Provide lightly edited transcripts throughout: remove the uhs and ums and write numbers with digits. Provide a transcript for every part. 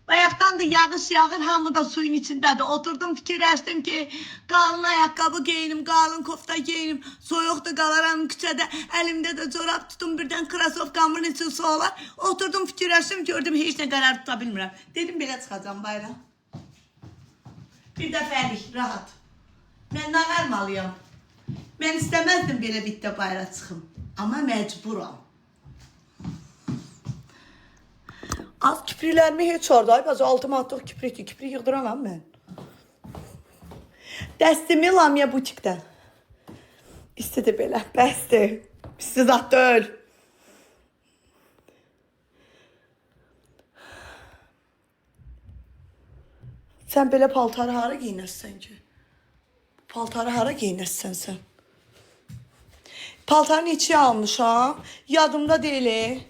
Bayaqdan da yağış yağır, hamı da suyun içindədir. Oturdum fikirləşdim ki, qalın ayaqqabı geyinim, qalın kofta geyinim, soyuqda qalaram küçədə, əlimdə də corab tutum, birdən krasovkamın için su olar. Oturdum fikirləşdim, gördüm heç nə qərar tuta bilmirəm. Dedim belə çıxacam bayra. Bir dəfəlik, rahat. Mən nə vermalıyam? Mən istəməzdim belə bitdə bayra çıxım. Amma məcburam. Az kipriklərimi heç orada. Bazı altıma atdıq kiprikdir. Kiprik yığdıramam mən. Dəstimi Lamia butikdən. İstədi belə. Bəsdir. Siz atdı öl. Sən belə paltarı hara giyinəsən ki? Paltarı hara giyinəsən sən? Paltarı neçəyə almışam? Yadımda deyil.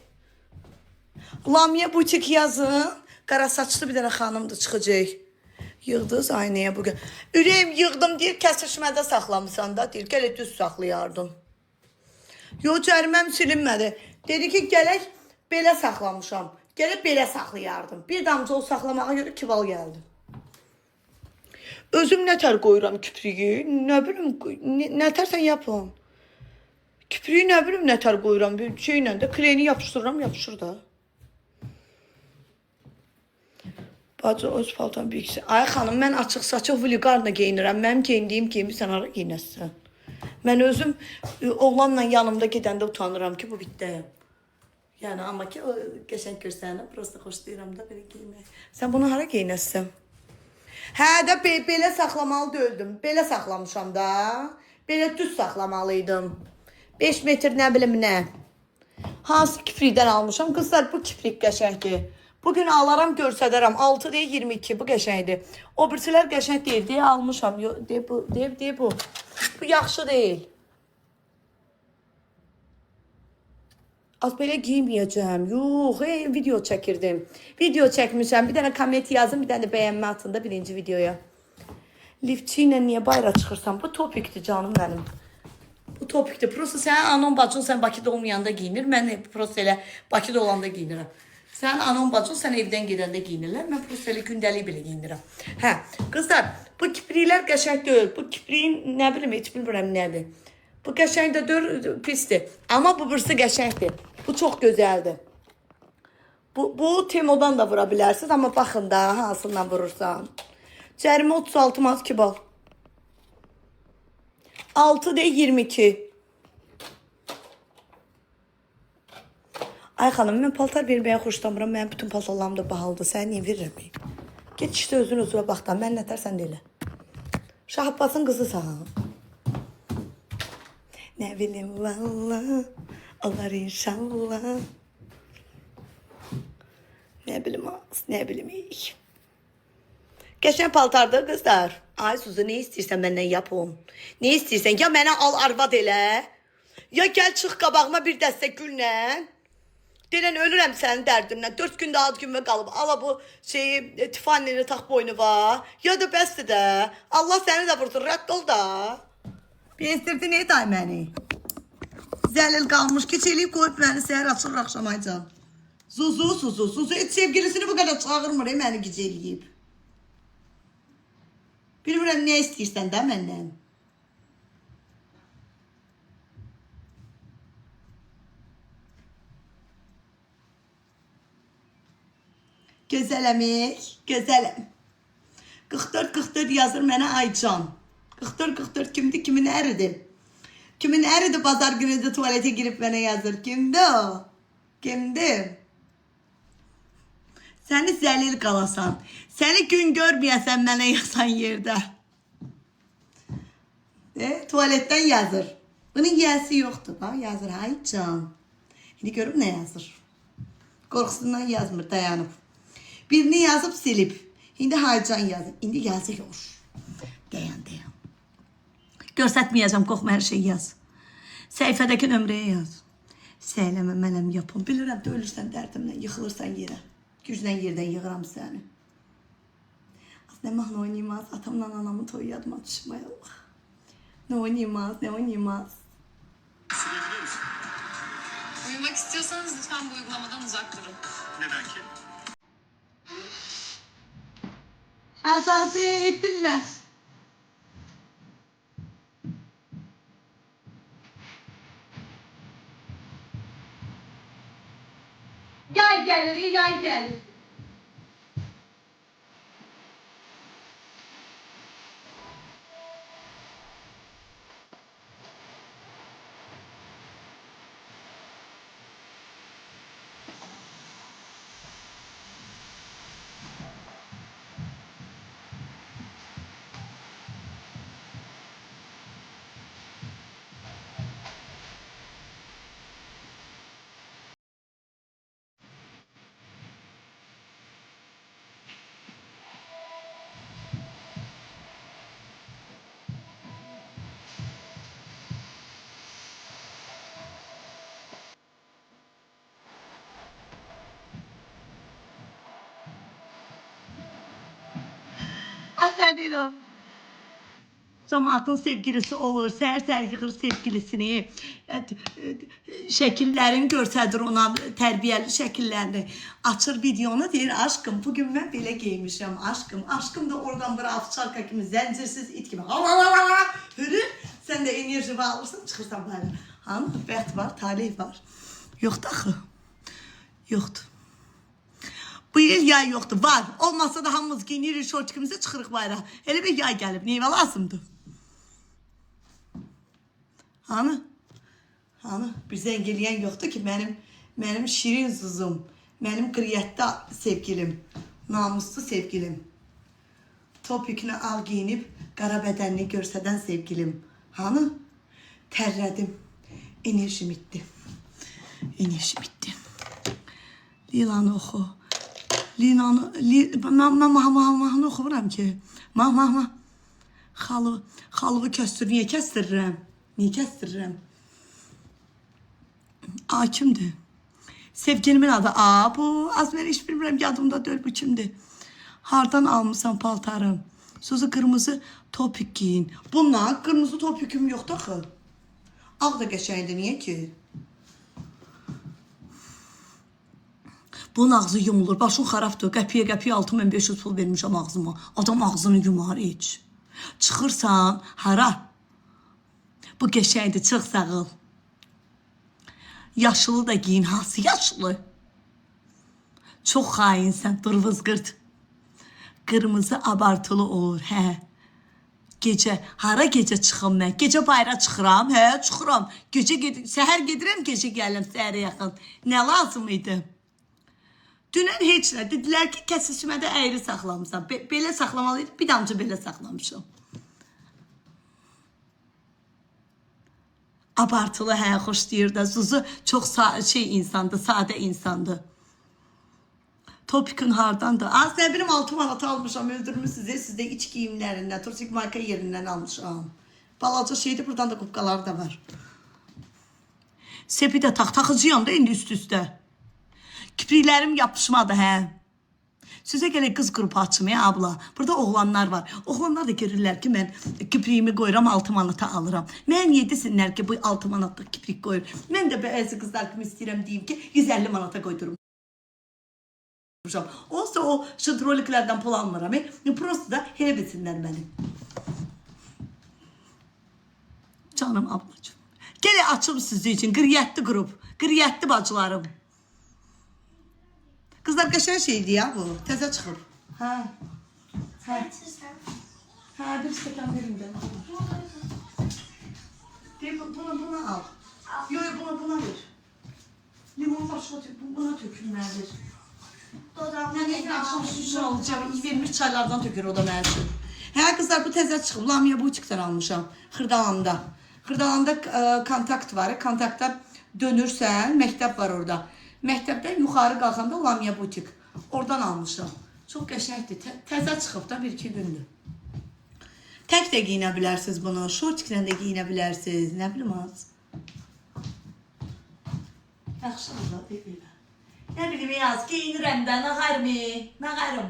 Lamia butik yazın. Qara saçlı bir dənə xanımdır çıxacaq. Yığdınız aynaya bugün. Ürəyim yığdım deyir, kəsişmədə saxlamısan da deyir. Gələ düz saxlayardım. Yox, cəriməm silinmədi. Dedi ki, gələk belə saxlamışam. Gələk belə saxlayardım. Bir damcı o saxlamağa görə 2 bal gəldi. Özüm nətər qoyuram kipriyi? Nə bilim, nətərsən yapın. Kipriyi nə bilim nətər qoyuram. Bir şeylə də kreni yapışdırıram, yapışır da. Bacı öz paltan bir ikisi. Ay xanım, mən açıq saçıq vulgarla geyinirəm. Mənim geyindiyim kimi sən hara geyinəsən. Mən özüm oğlanla yanımda gedəndə utanıram ki, bu bitdəyəm. Yəni, amma ki, o qəşəng göstərini prosta xoşlayıram da belə geyinmək. Sən bunu hara geyinəsən? Hə də belə saxlamalı döldüm. Belə saxlamışam da. Belə düz saxlamalıydım. 5 metr nə bilim nə. Hansı kiprikdən almışam? Qızlar, bu kiprik qəşəngdir. Bugün alaram, görsədərəm. 6 deyil, 22. Bu qəşəngdir. O birisilər qəşəng deyil. Deyə almışam. Deyə bu. Bu yaxşı deyil. Az belə giyməyəcəm. Yox, video çəkirdim. Video çəkmişəm. Bir dənə komment yazın, bir dənə bəyənmə atın da birinci videoya. Liftçi ilə niyə bayra çıxırsan? Bu topikdir canım mənim. Bu topikdir. Prosta sənin anon bacın sən Bakıda olmayanda giyinir. Mən prosta elə Bakıda olanda giyinirəm. Sən anon bacın sən evdən gedəndə giyinirlər. Mən prosta elə gündəlik belə giyinirəm. Hə, qızlar, bu kipriklər qəşəng deyil. Bu kipriyin nə bilim, heç bilmirəm nədir. Bu qəşəng də deyil, pisdir. Amma bu birisi qəşəngdir. Bu çox gözəldir. Bu Temodan da vura bilərsiniz. Amma baxın da, hansından vurursan. Cərimə 36 manat 2 bal. 6 deyil, 22. Ay xanım, mən paltar verməyə xoşlamıram. Mənim bütün paltarlarım da bahalıdır. Səni niyə verirəm? Get işte özün özünə bax da. Mən nətərsən deyilə. Şah Abbasın qızısan. Nə bilim valla. Olar inşallah. Nə bilim az, nə bilim iyi. Qəşəng paltardır qızlar. Ay Suzu, nə istəyirsən məndən yapım? Nə istəyirsən? Ya mənə al arvad elə. Ya gəl çıx qabağıma bir dəstə güllə. Denən ölürəm sənin dərdimdən. 4 gündə ad günmə qalıb. Ala bu şeyi, tifannini tax boynuna. Ya da bəsdir də. Allah səni də vursun. Rədd ol da. Bezdirdi nə day məni? Zəlil qalmış. Keç eləyib qoyub məni səhər açılır axşamaycan. Suzu. Heç sevgilisini bu qədər çağırmır. Məni gic eləyib. Bilmirəm nə istəyirsən də məndən. Gözələmək, gözələm. 44 yazır mənə Aycan. 44 kimdir, kimin əridir? Kimin əridir bazar günü də tuvalete girib mənə yazır? Kimdir o? Kimdir? Səni zəlil qalasan. Səni gün görməyəsən mənə yazan yerdə. Tuvaletdən yazır. Bunun yiyəsi yoxdur. Yazır Aycan. İndi görüb nə yazır? Qorxusundan yazmır, dayanıb. Birini yazıb silib. İndi Haycan yazır. İndi yazıyor. Dayan. Görsətməyəcəm, qorxma, hər şey yaz. Səhifədəki nömrəyə yaz. Səyləmə mənəm yapım. Bilirəm də ölürsən dərdimdən, yıxılırsan yerə. Güclə yerdən yığıram səni. Ne mahnı oynayamaz. Atamla anamın toyu yadıma düşmeye Allah. Ne oynayamaz, ne oynayamaz. Uyumak istiyorsanız lütfen bu uygulamadan uzak durun. Neden ki? Azazı ettiler. Yay gelir, yay gelir. Aferin o. Cemaatın sevgilisi olur, səhər-səhər yığır sevgilisini, şəkillərini göstərir ona, tərbiyəli şəkillərini. Açır videonu, deyir, aşkım, bugün mən belə giymişəm, aşkım. Aşkım da oradan bura afçarka kimi, zəncirsiz it kimi, hürür, sən də enerji alırsan, çıxırsan bayra. Hanı, bəxt var, talih var. Yoxdur axı, yoxdur. Bu il yay yoxdur, var. Olmasa da hamımız giyinirik, şortikimizi çıxırıq bayra. Elə bir yay gəlib, neyvə lazımdır? Hanı? Hanı? Bir zəng eləyən yoxdur ki, mənim şirin zuzum, mənim qriyyətdə sevgilim, namuslu sevgilim. Topikini al giyinib, qara bədənini görsədən sevgilim. Hanı? Tərlədim. Enerjim itdi. Enerjim itdi. Lilanı oxu. Linanı, mən mahnı oxumuram ki. Xalığı kəstir, niyə kəstirirəm? Niyə kəstirirəm? A, kimdir? Sevgilimin adı A, bu, az mən heç bilmirəm, yadımda deyil, bu kimdir? Hardan almışsan paltarım? Sözü qırmızı topik giyin. Bundan qırmızı topikim yoxdur axı. Ağ da qəşəngdir, niyə ki? Bunun ağzı yumulur, başın xarabdır, qəpiyə 6500 pul vermişəm ağzıma. Adam ağzını yumar heç. Çıxırsan, hara? Bu qəşəngdir, çıx sağıl. Yaşılı da giyin, hansı yaşlı? Çox xainsən, dur vızqırt. Qırmızı abartılı olur, hə. Gecə, hara gecə çıxım mən? Gecə bayra çıxıram, hə, çıxıram. Səhər gedirəm, gecə gələm, səhərə yaxın. Nə lazım idi? Dünən heç nə, dedilər ki, kəsişmədə əyri saxlamışsan. Belə saxlamalıydı, bir damcı belə saxlamışam. Abartılı, hə, xoşlayır da, Zuzu çox insandır, sadə insandır. Topikin hardandır? Az nə bilim 6 manata almışam, öldürmüşsünüz, sizdə iç giyimlərindən, turistik marka yerindən almışam. Balaca şeydir, buradan da qupqaları da var. Sepi də taxıcıyam da indi üst-üstə. Kipriklərim yapışmadı, hə. Sizə gələk qız qrupu açım, ya abla. Burada oğlanlar var. Oğlanlar da görürlər ki, mən kipriyimi qoyuram, 6 manata alıram. Mən yedisinlər ki, bu 6 manatlıq kiprik qoyur. Mən də bəzi qızlar kimi istəyirəm deyim ki, 150 manata qoydurum. Olsa o şıdroliklərdən pul almıram. Prosto da elə bilsinlər məni. Canım ablacığım. Gələk açım sizin üçün, qriyyətli qrup, qriyyətli bacılarım. Kızlar qəşəng şeydi ya bu. Təzə çıxıb. Hə. Hə. Hə, bir stəkan verin də. Deyir, buna al. Yox, buna ver. Limon başına buna tökülməlidir. Nə axşam süzün alacaq, vermiş çaylardan tökür o da mənim üçün. Hə, kızlar bu təzə çıxıb. Lamia butikdən almışam. Xırdalanda. Xırdalanda kontakt var. Kontaktda dönürsən, məktəb var orada. Məktəbdən yuxarı qalxanda Lamia butik. Oradan almışam. Çox qəşəngdir. Təzə çıxıb da 1-2 gündür. Tək də giyinə bilərsiniz bunu. Şortiklə də giyinə bilərsiniz. Nə bilim az. Yaxşıdır da, belə. Nə bilim yaz, giyinirəm də, nağarım.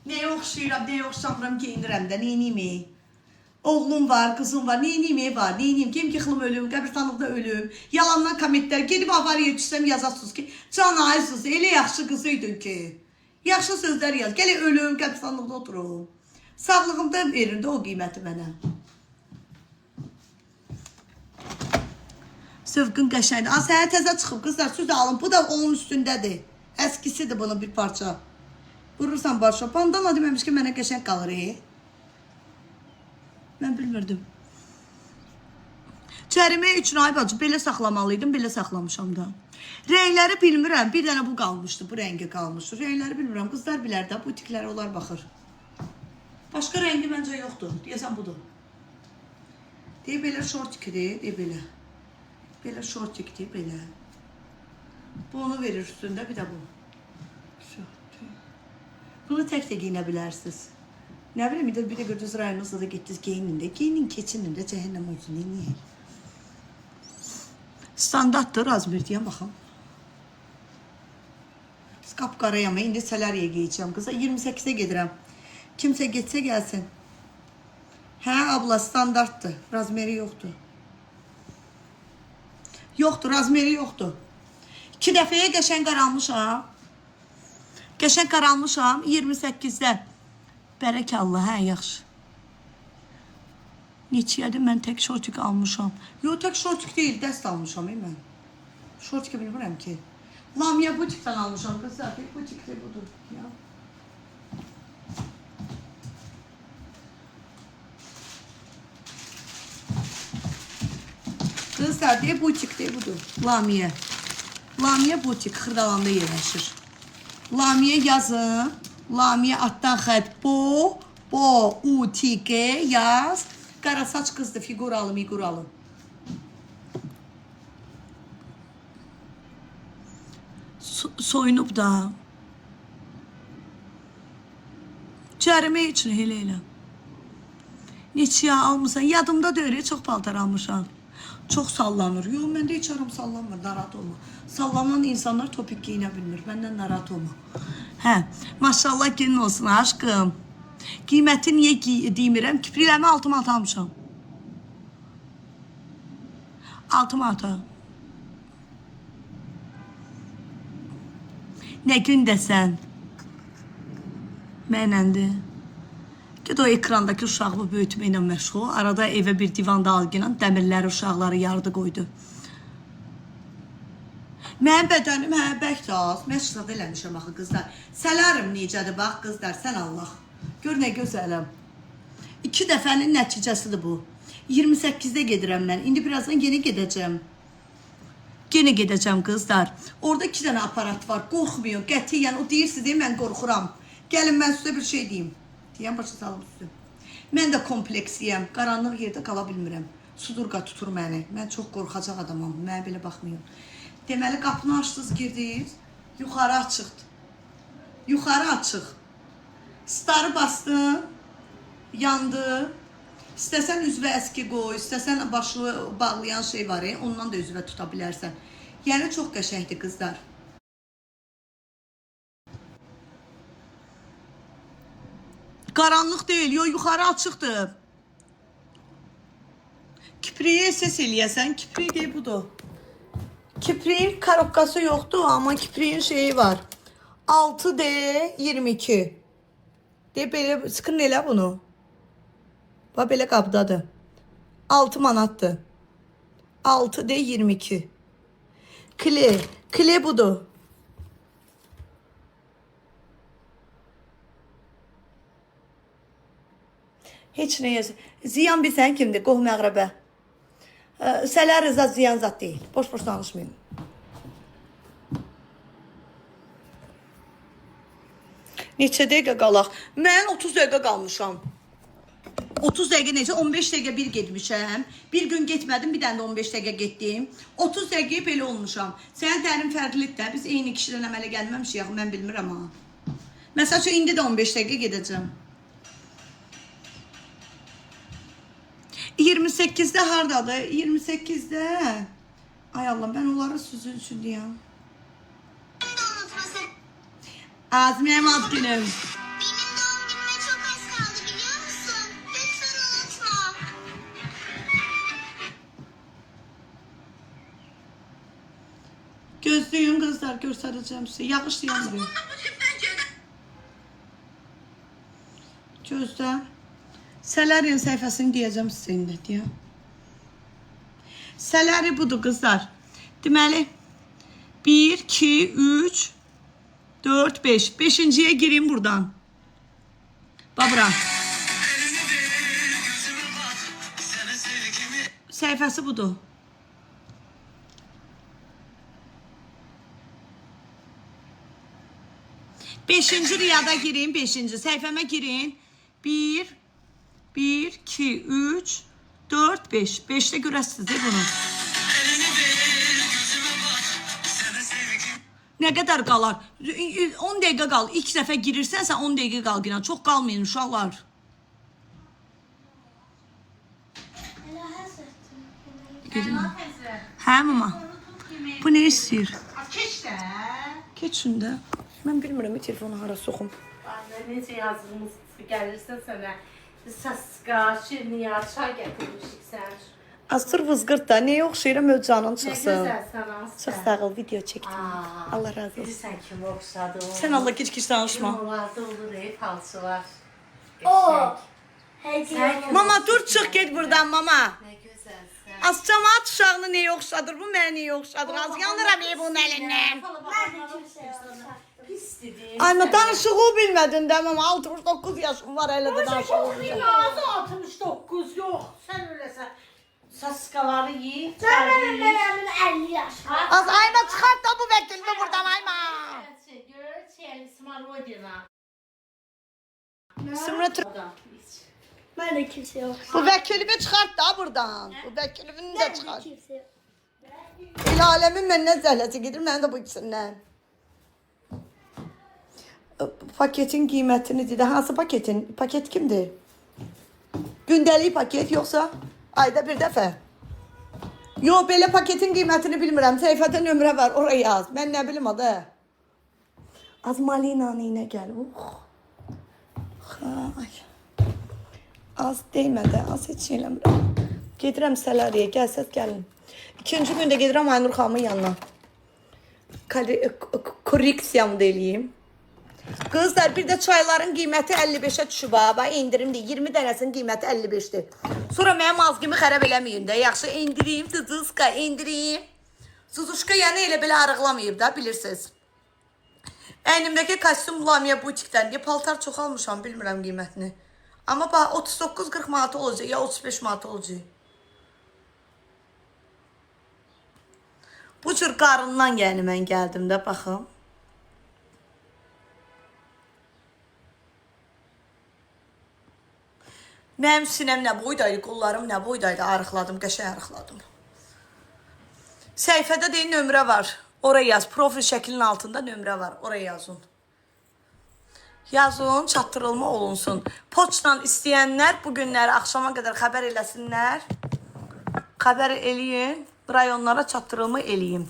Nəyə oxşayıram, nəyə oxşamıram geyinirəm də, neyniyim? Oğlum var, qızım var, neyniyim var, neyniyim? Kim yıxılım ölüm, qəbirstanlıqda ölüm. Yalandan kommentlər, gedib avariya düşsəm yazasınız ki, can ayısınız, elə yaxşı qızı idin ki. Yaxşı sözlər yaz, gələ ölüm, qəbirstanlıqda oturum. Sağlığımda verir də o qiyməti mənə. Sövqün qəşəngdir. Səhər təzə çıxıb, qızlar, süz alın. Bu da onun üstündədir. Əskisidir bunun bir parça. Vurursan barşa. Bandana deməmiş ki, mənə qəşəng qalır. Mən bilmirdim. Cərimə üçün ay bacı, belə saxlamalıydım, belə saxlamışam da. Rəngləri bilmirəm. Bir dənə bu qalmışdı, bu rəngi qalmışdı. Rəngləri bilmirəm. Qızlar bilər də, butiklərə onlar baxır. Başqa rəngi məncə yoxdur. Deyəsən budur. Deyə belə şortikidir, deyə belə. Belə şortikdir, belə. Bunu verir üstündə, bir də bu. Bunu tək də giyinə bilərsiniz. Nə bileyim, bir də gördünüz rayonunuzda da getdiniz geyinin də. Geyinin, keçinin də, cəhənnəm olsun, niyə? Standartdır, razmir deyəm, baxım. Qapqarayam, indi Salariyə geyəcəm. Qıza 28-də gedirəm. Kimsə getsə gəlsin. Hə, abla, standartdır. Razmeri yoxdur. Yoxdur, razmeri yoxdur. 2 dəfəyə qəşəng qaralmışam. Qəşəng qaralmışam 28-də. Bərəkallah, hə, yaxşı. Neçəyədir mən tək şortik almışam. Yox, tək şortik deyil, dəst almışam, mən. Şortiki bilmirəm ki. Lamia butikdən almışam, qızlar. Bir butikdə budur. Ya. Qızlar, deyə butik, deyə budur. Lamia. Lamia butik, Xırdalanda yerləşir. Lamia yazın. Lamia altdan xət bo, U-T-G yaz. Qara saç qızdır, figuralı, miguralı. Soyunub da. Cərimə üçün elə. Neçəyə almışsan? Yadımda deyil, çox paltar almışam. Çox sallanır. Yox, məndə heç aram sallanmır, narahat olma. Sallanan insanlar topik giyinə bilmir. Məndən narahat olma. Hə, maşallah günün olsun aşkım. Qiyməti niyə demirəm? Kipriləmi 6 manat almışam. 6 manata. Nə gün desən? Mənəndir. Ged o ekrandakı uşağı böyütməklə məşğul. Arada evə bir divanda algınan dəmirləri, uşaqları yardı qoydu. Mənim bədənim bəkdə az. Mən şıqda eləmişəm axı qızlar. Səlarim necədir bax qızlar, sən Allah. Gör nə gözələm. 2 dəfənin nəticəsidir bu. 28-də gedirəm mən. İndi birazdan yeni gedəcəm. Yeni gedəcəm qızlar. Orada 2 dənə aparat var. Qorxmuyor. Qətiyyən o deyirsiniz, mən qorxuram. Gəlin mən sizə bir şey deyim. Deyəm, başa salım üstü. Mən də kompleksiyəm. Qaranlıq yerdə qala bilmirəm. Sudurqa tutur məni. Mən çox qorxacaq adamam. Mənə belə baxmıyorum. Deməli, qapını açdınız, girdiniz. Yuxarı açıqdır. Yuxarı açıq. Starı bastın. Yandı. İstəsən üzvə əski qoy. İstəsən başını bağlayan şey var. Ondan da üzvə tuta bilərsən. Yəni, çox qəşəngdir qızlar. Qaranlıq deyil, yox, yuxarı açıqdır. Kipriyi ses eləyəsən, kiprik deyil, budur. Kipriyin karobkası yoxdur, amma kipriyin şeyi var. 6D 22. Deyib, belə, sıxın elə bunu. Bax, belə qabdadır. 6 manatdır. 6D 22. Kle budur. Heç nə yazır. Ziyan bilsən kimdir? Qohum əqrəbə. Sələr zat ziyan zat deyil. Boş-boş danışmayın. Neçə dəqiqə qalaq? Mən 30 dəqiqə qalmışam. 30 dəqiqə necə? 15 dəqiqə bir getmişəm. Bir gün getmədim, bir dənə də 15 dəqiqə getdim. 30 dəqiqə belə olmuşam. Sənin tərin fərqlidir də. Biz eyni kişidən əmələ gəlməmişik, yaxı mən bilmirəm ha. Məsəl üçün, indi də 15 dəqiqə gedəcəm. 28'də hardadır? 28'də. Ay Allah, ben onları süzün üçün deyəm. Azmiyem ad günüm. qızlar göstərəcəm sizə. Yağış yağmır. Gözlə. Sələrin səhifəsini deyəcəm sizə indi deyə. Sələri budur qızlar. Deməli 1 2 3 4 5. 5-ciyə gireyim buradan. Babra. Səhifəsi budur. 5-ci riyada girin, 5-ci səhifəmə girin. 1 1 2 3 4 5. 5-də görəsiniz bunu. Nə qədər qalar? 10 dəqiqə qal. İlk dəfə girirsənsə 10 dəqiqə qal girin. Çox qalmayın uşaqlar. Hə mama. Bu nə istəyir? Keç də. Keçin də. Mən bilmirəm telefonu hara soxum. Necə yazılmış gəlirsən sənə. Saska, şirniya, çay gətirmişik sən. Azdır vızqırt da. Nəyə oxşayıram öz canın Nə çıxsın. gözəlsən Aslı. Çox sağ ol, video çəkdim. Allah razı olsun. Bilirsən kim oxşadı o? Sən Allah gic-gic danışma. Onlarda olur falçılar. O. Mama dur çıx get buradan mama. Nə gözəlsən. Az cəmaat uşağını nəyə oxşadır? Bu mənə nəyə oxşadır? Az yanıram bunun əlindən. Pis dedi. Ay mə danışığı bilmədin də mama. 69 yaşım var hələ də danışığı. Yazı 69 yox. Sən öləsən. Saskaları yiyib. Sen benim bebeğimin 50 yaş var. Az ayma çıxart da bu vəkilimi buradan ayma. Gör, çeyli smarvodina. Simret Ben de kimse yok. bu vəkilimi çıxart da buradan. Bu vəkilimi də Ben de çıxart. kimse yok. El alemin məndən zəhləsi gedir, mənim də bu ikisindən. Paketin qiymətini dedi. Hansı paketin? Paket kimdir? Gündəlik paket yoxsa ayda bir dəfə? Yox, belə paketin qiymətini bilmirəm. Səhifədə nömrə var, oraya yaz. Mən nə bilim adı. Az malinanı ilə gəl. Ay. Az deymədə, az heç şey eləmirəm. Gedirəm sələriyə, gəlsəz gəlin. İkinci gündə gedirəm Aynur xanımın yanına. Korreksiyamı da eləyim. Qızlar, bir də çayların qiyməti 55-ə düşüb ha. Bax, indirimdir. 20 dənəsinin qiyməti 55-dir. Sonra mənim azgimi xərab eləməyin də. Yaxşı, indireyim, Zuzuşka, indireyim. Zuzuşka yəni elə belə arıqlamayıb da, bilirsiniz. Əynimdəki kostyum Lamia butikdən deyə paltar çox almışam, bilmirəm qiymətini. Amma bax, 39-40 manatı olacaq, ya 35 manatı olacaq. Bu cür qarından yəni mən gəldim də, baxım. Mənim sinəm nə boydaydı, qollarım nə boydaydı, arıqladım, qəşəng arıqladım. Səhifədə deyin nömrə var, oraya yaz. Profil şəklinin altında nömrə var, oraya yazın. Yazın, çatdırılma olunsun. Poçla istəyənlər bu günləri axşama qədər xəbər eləsinlər. Xəbər eləyin, rayonlara çatdırılma eləyin.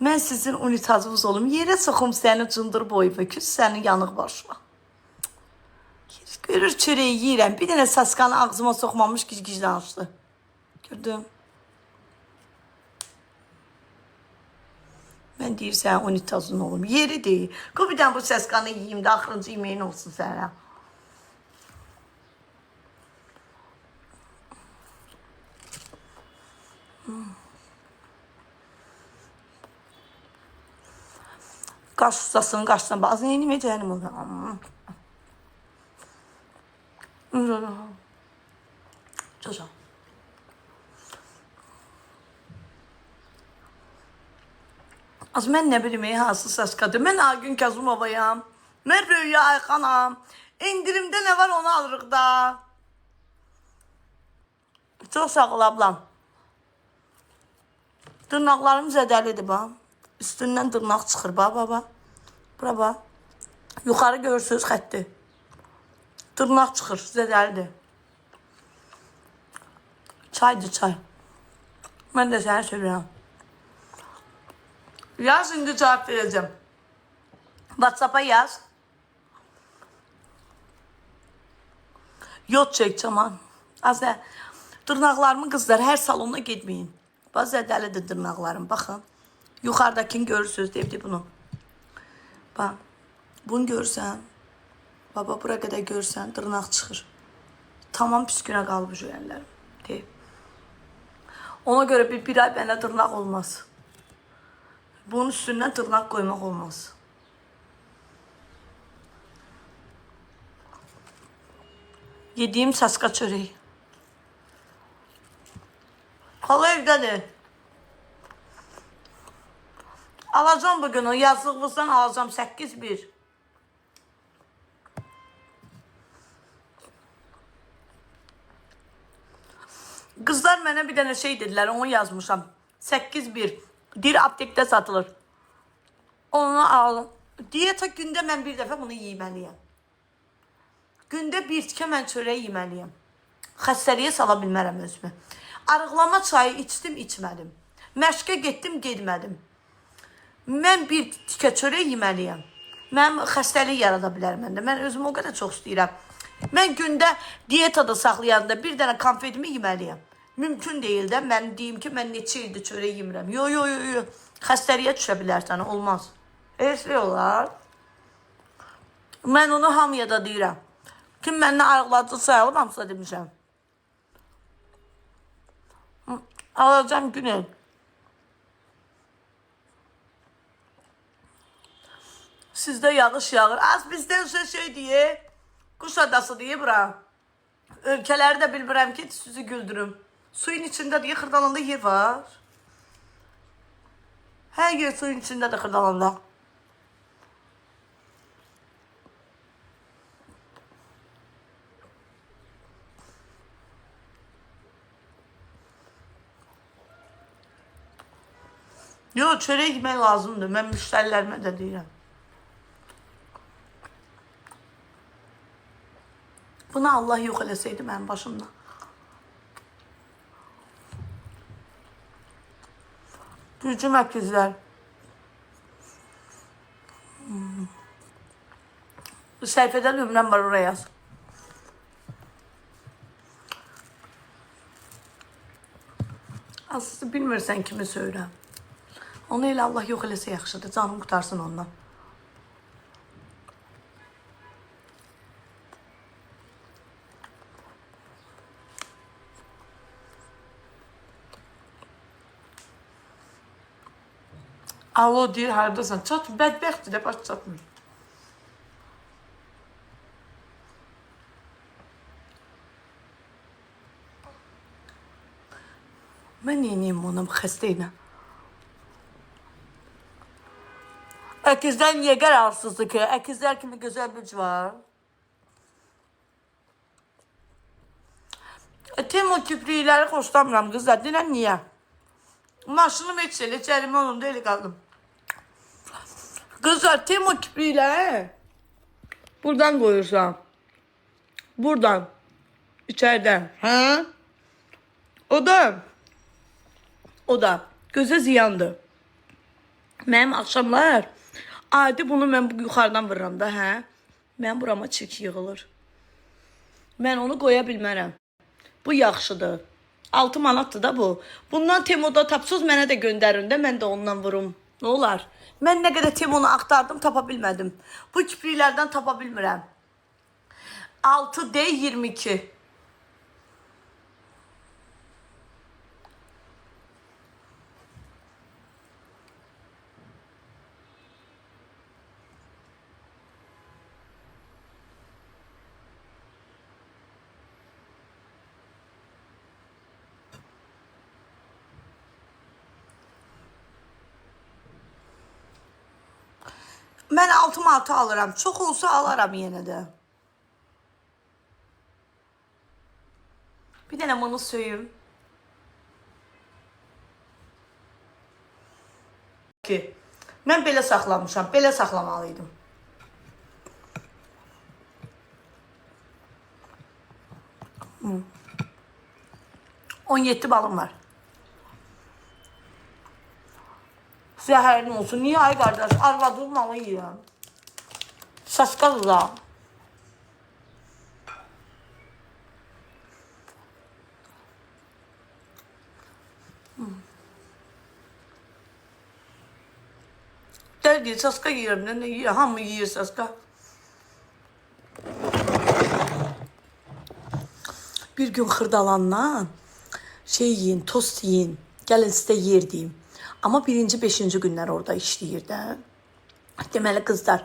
Mən sizin unitazınız olum. Yerə soxum səni cındır boyu, küs səni yanıq başla. Görür çörəyi yiyirəm. Bir dənə saskanı ağzıma soxmamış gic-gic danışdı. Gördüm. Mən deyirsən unitazın olum. Yeri deyil. Qoy bir dənə bu saskanı yiyeyim də axırıncı yeməyin olsun sənə. Qaş ustasının qaşına bax. Nə yeməyəcəyim orada? Çocuğum. Az mən nə bilim, hansı saskadır. Mən Agün Kazumovayam. Mən Röya Ayxanam. İndirimdə nə var onu alırıq da. Çox sağ ol ablam. Dırnaqlarım zədəlidir bax. Üstündən dırnaq çıxır bax baba. Bura bax. Yuxarı görürsünüz xətti. Dırnaq çıxır, zədəlidir. Çaydır, çay. Mən də səni sevirəm. Yaz, indi cavab verəcəm. WhatsApp-a yaz. Yod çək, caman. Az da, dırnaqlarımın qızlar, hər salona getməyin. Bax zədəlidir dırnaqlarım. Baxın. Yuxarıdakini görürsünüz deyib bunu. Bax. Bunu görsən. Baba bura qədər görsən dırnaq çıxır. Tamam pis günə qalıb əllərim. Deyib. Ona görə bir ay mənə dırnaq olmaz. Bunun üstündən dırnaq qoymaq olmaz. Yediyim saska çörək. Hala evdədir. Alacam bugün o yazlıqvızdan alacam 8-1. Kızlar mənə bir dənə şey dedilər, onu yazmışam. 8-1. Dir aptekdə satılır. Onu al. Diyeta gündə mən bir dəfə bunu yeməliyəm. Gündə bir tikə mən çörək yeməliyəm. Xəstəliyə sala bilmərəm özümü. Arıqlama çayı içdim, içmədim. Məşqə getdim, getmədim. Mən bir tikə çörək yeməliyəm. Mənim xəstəlik yarada bilər məndə. Mən özümü o qədər çox istəyirəm. Mən gündə dietada saxlayanda bir dənə konfetimi yeməliyəm. Mümkün deyil də mən deyim ki, mən neçə ildir çörək yemirəm. Yo. Xəstəliyə düşə bilərsən, olmaz. Esli olar. Mən onu hamıya da deyirəm. Kim məndən arıqladı sayalım, hamısa demişəm. Alacam günü. Sizdə yağış yağır. Az bizdən şey deyir. Quş adası deyir bura. Ölkələri də bilmirəm ki, sizi güldürüm. Suyun içində deyə xırdalanda yer var. Hər yer suyun içində də xırdalanda. Yo, çörək yemək lazımdır. Mən müştərilərimə də deyirəm. Buna Allah yox eləsəydi mənim başımdan. Gücüm əkizlər. Səhifədə nömrəm var, oraya yaz. Aslında bilmirsən kimi söyləm. Onu elə Allah yox eləsə yaxşıdır. Canım qutarsın ondan. Alo deyir, haradasan? Çat, bədbəxtdir də, baş çatmır. Mən neyiniyim ona, xəstə ilə? Əkizlər niyə qərarsızdır ki? Əkizlər kimi gözəl bir var. Temo kiprikləri xoşlamıram qızlar. Deyirəm niyə? Maşınım heç elə cərimə olundu, elə qaldım. Qızlar, Temo kiprikləri buradan qoyursan. Buradan. İçərdən. Hə? O da gözə ziyandır. Mənim axşamlar adi bunu mən yuxarıdan vururam da, hə? Mənim burama çirk yığılır. Mən onu qoya bilmərəm. Bu yaxşıdır. 6 manatdır da bu. Bundan Temo'da tapsız mənə də göndərin də, mən də ondan vurum. Nə olar? Mən nə qədər Temo'nu axtardım, tapa bilmədim. Bu kipriklərdən tapa bilmirəm. 6D22. Mən 6 manata alıram. Çox olsa alaram yenə də. Bir dənə bunu söyüm. Mən belə saxlamışam. Belə saxlamalıydım. 17 balım var. Zəhərin olsun. Niyə ay qardaş? Arvadığım malı yiyəm. Saskaz da. Şeker değil, saska yiyorum. Ne yiyor? Hamı yiyor saska. Bir gün xırdalandan şey yiyin, tost yiyin. Gəlin sizə yer deyim. Amma birinci, 5-ci günlər orada işləyir də. Deməli qızlar,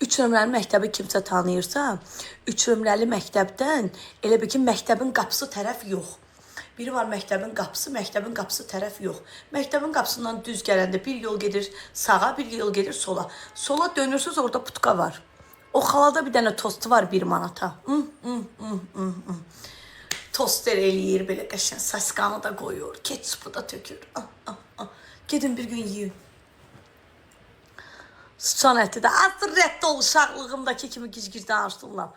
3 nömrəli məktəbi kimsə tanıyırsa, 3 nömrəli məktəbdən elə bil ki, məktəbin qapısı tərəf yox. Biri var məktəbin qapısı tərəf yox. Məktəbin qapısından düz gələndə bir yol gedir sağa, bir yol gedir sola. Sola dönürsüz, orada putka var. O xalada bir dənə tostu var 1 manata. Toster eləyir belə qəşəng, saskanı da qoyur, ketçupu da tökür. Gedin bir gün yiyin. Sıçan əti də azdır rədd ol, uşaqlığımdakı kimi giz-giz danışdımlar.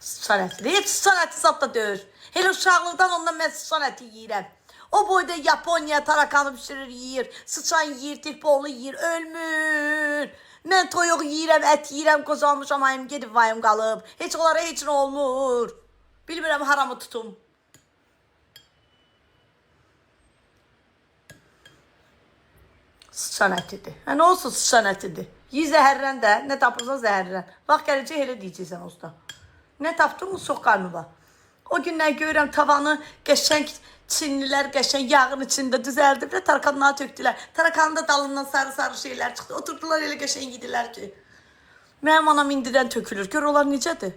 Sıçan əti də, heç sıçan əti zat da deyir. Hele uşaqlıqdan ondan mən sıçan əti yiyirəm. O boyda Yaponiya tarakanı pişirir, yiyir. Sıçan yiyir, tirpolu yiyir, ölmür. Mən toyuq yiyirəm, ət yiyirəm, qozalmışam, ayım gedib vayım qalıb. Heç onlara heç nə olmur. Bilmirəm haramı tutum. Sıçan ətidir. Nə olsun sıçan ətidir. Yi zəhərlən də, nə tapırsan zəhərlən. Vaxt gələcək elə deyəcəksən usta. Nə tapdın mı sox qarnıva. O günlər görürəm tavanı qəşəng Çinlilər qəşəng yağın içində düzəldiblər, tarakanlara tökdülər. Tarakanın da dalından sarı-sarı şeylər çıxdı. Oturdular elə qəşəng yedilər ki. Mənim anam indidən tökülür. Gör onlar necədir?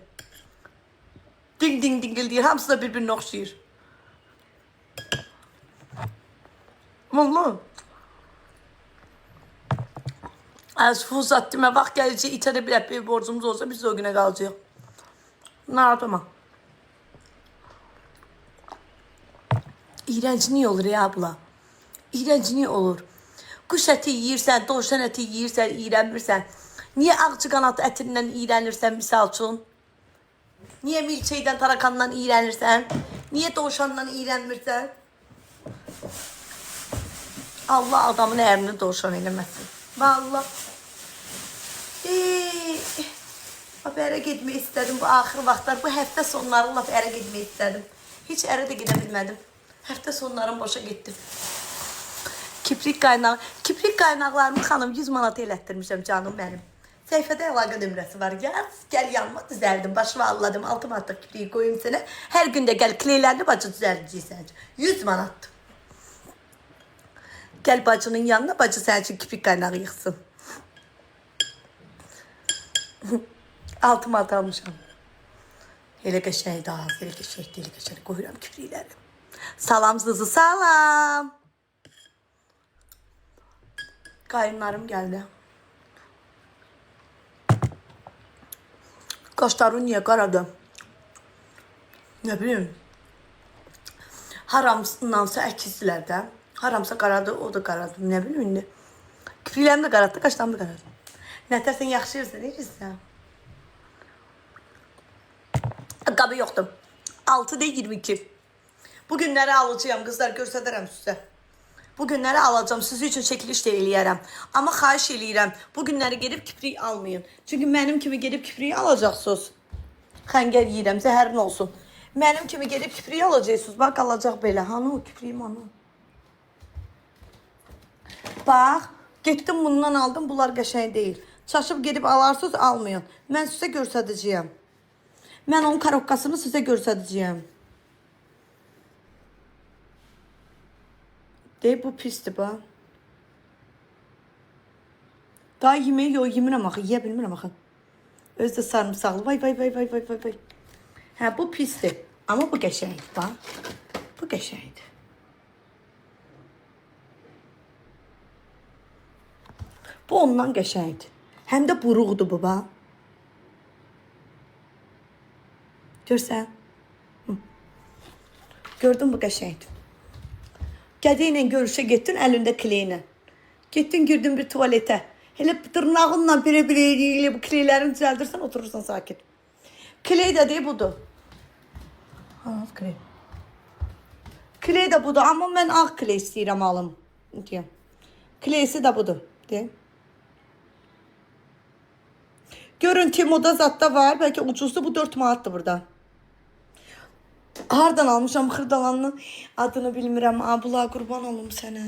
Ding ding dingil deyir. Hamısı da bir-birinə oxşayır. Vallahi. Az fuzat demə, vaxt gələcək itədə bir əpəyə borcumuz olsa biz də o günə qalacaq. Naradama. İğrəncini olur ya abla. İğrəncini olur. Quş əti yiyirsən, dovşan əti yiyirsən, iğrənmirsən. Niyə ağcı qanat ətindən iğrənirsən misal üçün? Niyə milçəkdən, tarakandan iğrənirsən? Niyə dovşandan iğrənmirsən? Allah adamın ərini dovşan eləməsin. Vallahi. Ərə getmək istədim bu axır vaxtlar. Bu həftə sonları laf ərə getmək istədim. Heç ərə də gedə bilmədim. Həftə sonlarım boşa getdim. Kiprik qaynaqlarımı xanım 100 manata elətdirmişəm canım mənim. Səhifədə əlaqə nömrəsi var. Gəl yanıma düzəldim. Başımı alladım. 6 manatlıq kipriyi qoyum sənə. Hər gün də gəl kleylərli bacı düzəldəcəksən. 100 manat. Gəl bacının yanına, bacı sənin üçün kiprik qaynağı yıxsın. 6 manat almışam. Elə qəşəng daha az, elə qəşəng. Qoyuram kiprikləri. Salam Zuzu, salam. Qayınlarım gəldi. Qaşların niyə qaradı? Nə bilim. Haramsındansa əkizdirlər də. Haramsa qaradı, o da qaradı. Nə bilim indi. Kipriklərim də qaradı, qaşlarım da qaradı. Nətər sən yaxşıyırsan, necəsən? Qabı yoxdur. 6'da 22. Bu günləri alacağım qızlar, göstərərəm sizə. Bu günləri alacağım, sizin üçün çəkiliş də eləyərəm. Amma xahiş eləyirəm, bu günləri gedib kiprik almayın. Çünki mənim kimi gedib kiprik alacaqsınız. Xəngər yiyirəm, zəhərin olsun. Mənim kimi gedib kiprik alacaqsınız. Bax, alacaq belə. Hanı o kipriyim, hanı? Bax, getdim bundan aldım, bunlar qəşəng deyil. Çaşıb gedib alarsınız, almayın. Mən sizə göstərəcəyəm. Mən onun karokkasını sizə göstərəcəyəm. Deyib, bu pisdir, bax. Daha yeməyi yox, yemirəm axı, yeyə bilmirəm axı. Özü də sarımsaqlı, vay. Hə, bu pisdir. Amma bu qəşəngdir, bax. Bu qəşəngdir. Bu ondan qəşəngdir. Həm də buruqdur bu, bax. Görsən? Gördün bu qəşəngdir. Qədiylə görüşə getdin, əlində kleylə. Getdin, girdin bir tuvaletə. Elə dırnağınla belə bu kleylərini düzəldirsən, oturursan sakit. Kley də deyil, budur. Kley. Kley də budur, amma mən ağ kley istəyirəm alım. Kleysi də budur. Görün, Timo'da zatda var. Bəlkə ucuzdur, bu 4 manatdır burada. Hardan almışam xırdalanını? Adını bilmirəm. Abla, qurban olum sənə.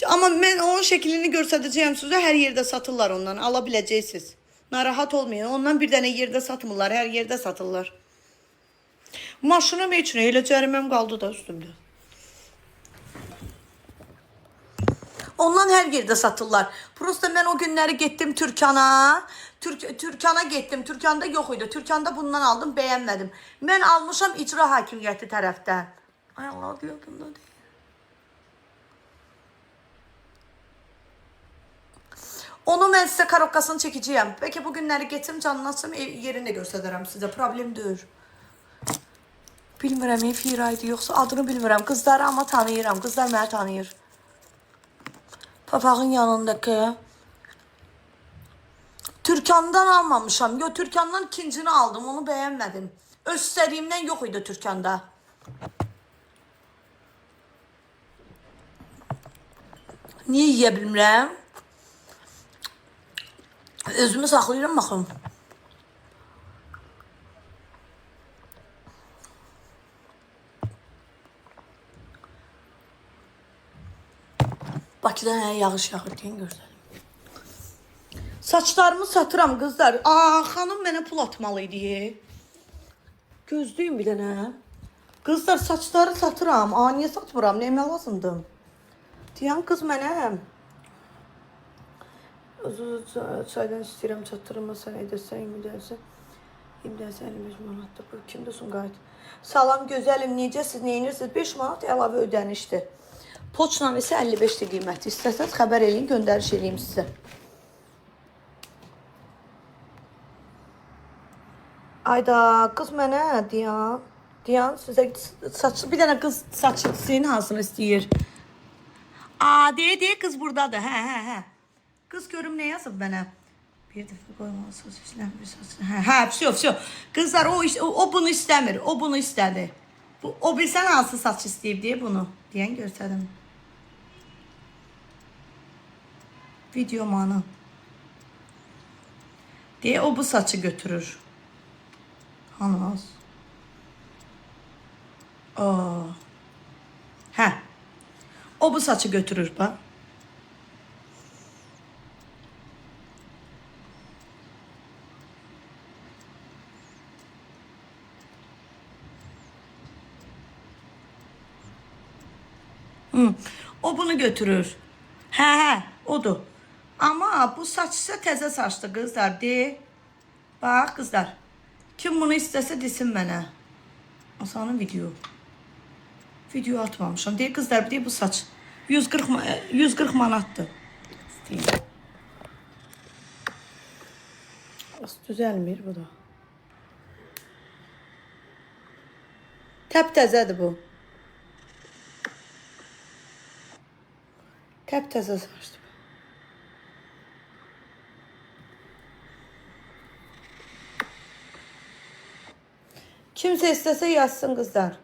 Amma mən onun şəklini göstərəcəyəm sizə. Hər yerdə satırlar ondan. Ala biləcəksiniz. Narahat olmayın. Ondan bir dənə yerdə satmırlar. Hər yerdə satırlar. Maşınım heç nə. Elə cəriməm qaldı da üstümdə. Ondan hər yerdə satırlar. Prosta mən o günləri getdim Türkana. Türkana getdim. Türkanda yox idi. Türkanda bundan aldım, bəyənmədim. Mən almışam icra hakimiyyəti tərəfdən. Ay Allah, yadımda deyil. Onu mən sizə karokkasını çəkəcəyəm. Bəlkə bu günləri getim, canını açım, yerini də göstərərəm sizə. Problem deyil. Bilmirəm, Efira idi yoxsa adını bilmirəm. Qızları amma tanıyıram. Qızlar məni tanıyır. Papağın yanındakı. Türkandan almamışam. Yo, Türkandan ikincini aldım. Onu bəyənmədim. Öz istədiyimdən yox idi Türkanda. Niyə yiyə bilmirəm? Özümü saxlayıram, baxın. Bakıdan yağış yağır deyin görsəlim. Saçlarımı satıram qızlar. Xanım mənə pul atmalı idi. Gözlüyüm bir dənə. Qızlar, saçları satıram. Niyə satmıram? Nəyimə lazımdır? Deyən qız mənəm. Çaydan istəyirəm, çatdırılmasan, edəsən, 20 55 manatdır. Bu kimdir Sumqayıt? Salam gözəlim, necəsiz, neyinirsiniz? 5 manat əlavə ödənişdir. Poçla isə 55-dir qiyməti. İstəsəz xəbər eləyin, göndəriş eləyim sizə. Ayda, qız mənə deyən. Deyən sizə saçlı bir dənə qız saçlısının hansını istəyir? Deyə qız buradadır. Hə. Qız görüm nə yazıb mənə? Bir dəfə qoymalısınız, işlənmir saçını. Vəsiyo. Qızlar, o bunu istəmir. O bunu istədi. O bilsən hansı saç istəyib deyə bunu. Deyən görsədim. Videomanı. Deyə o bu saçı götürür. Hanaz. Hə. O bu saçı götürür, bax. O bunu götürür. Hə, odur. Amma bu saç isə təzə saçlı qızlar, de. Bax, qızlar. Kim bunu istəsə desin mənə. Asanın video. Video atmamışam. Deyir qızlar, deyir bu saç 140 manatdır. İstəyim. Düzəlmir bu da. Təp-təzədir bu. Təp-təzə saçdır. Kimsə istəsə yazsın qızlar.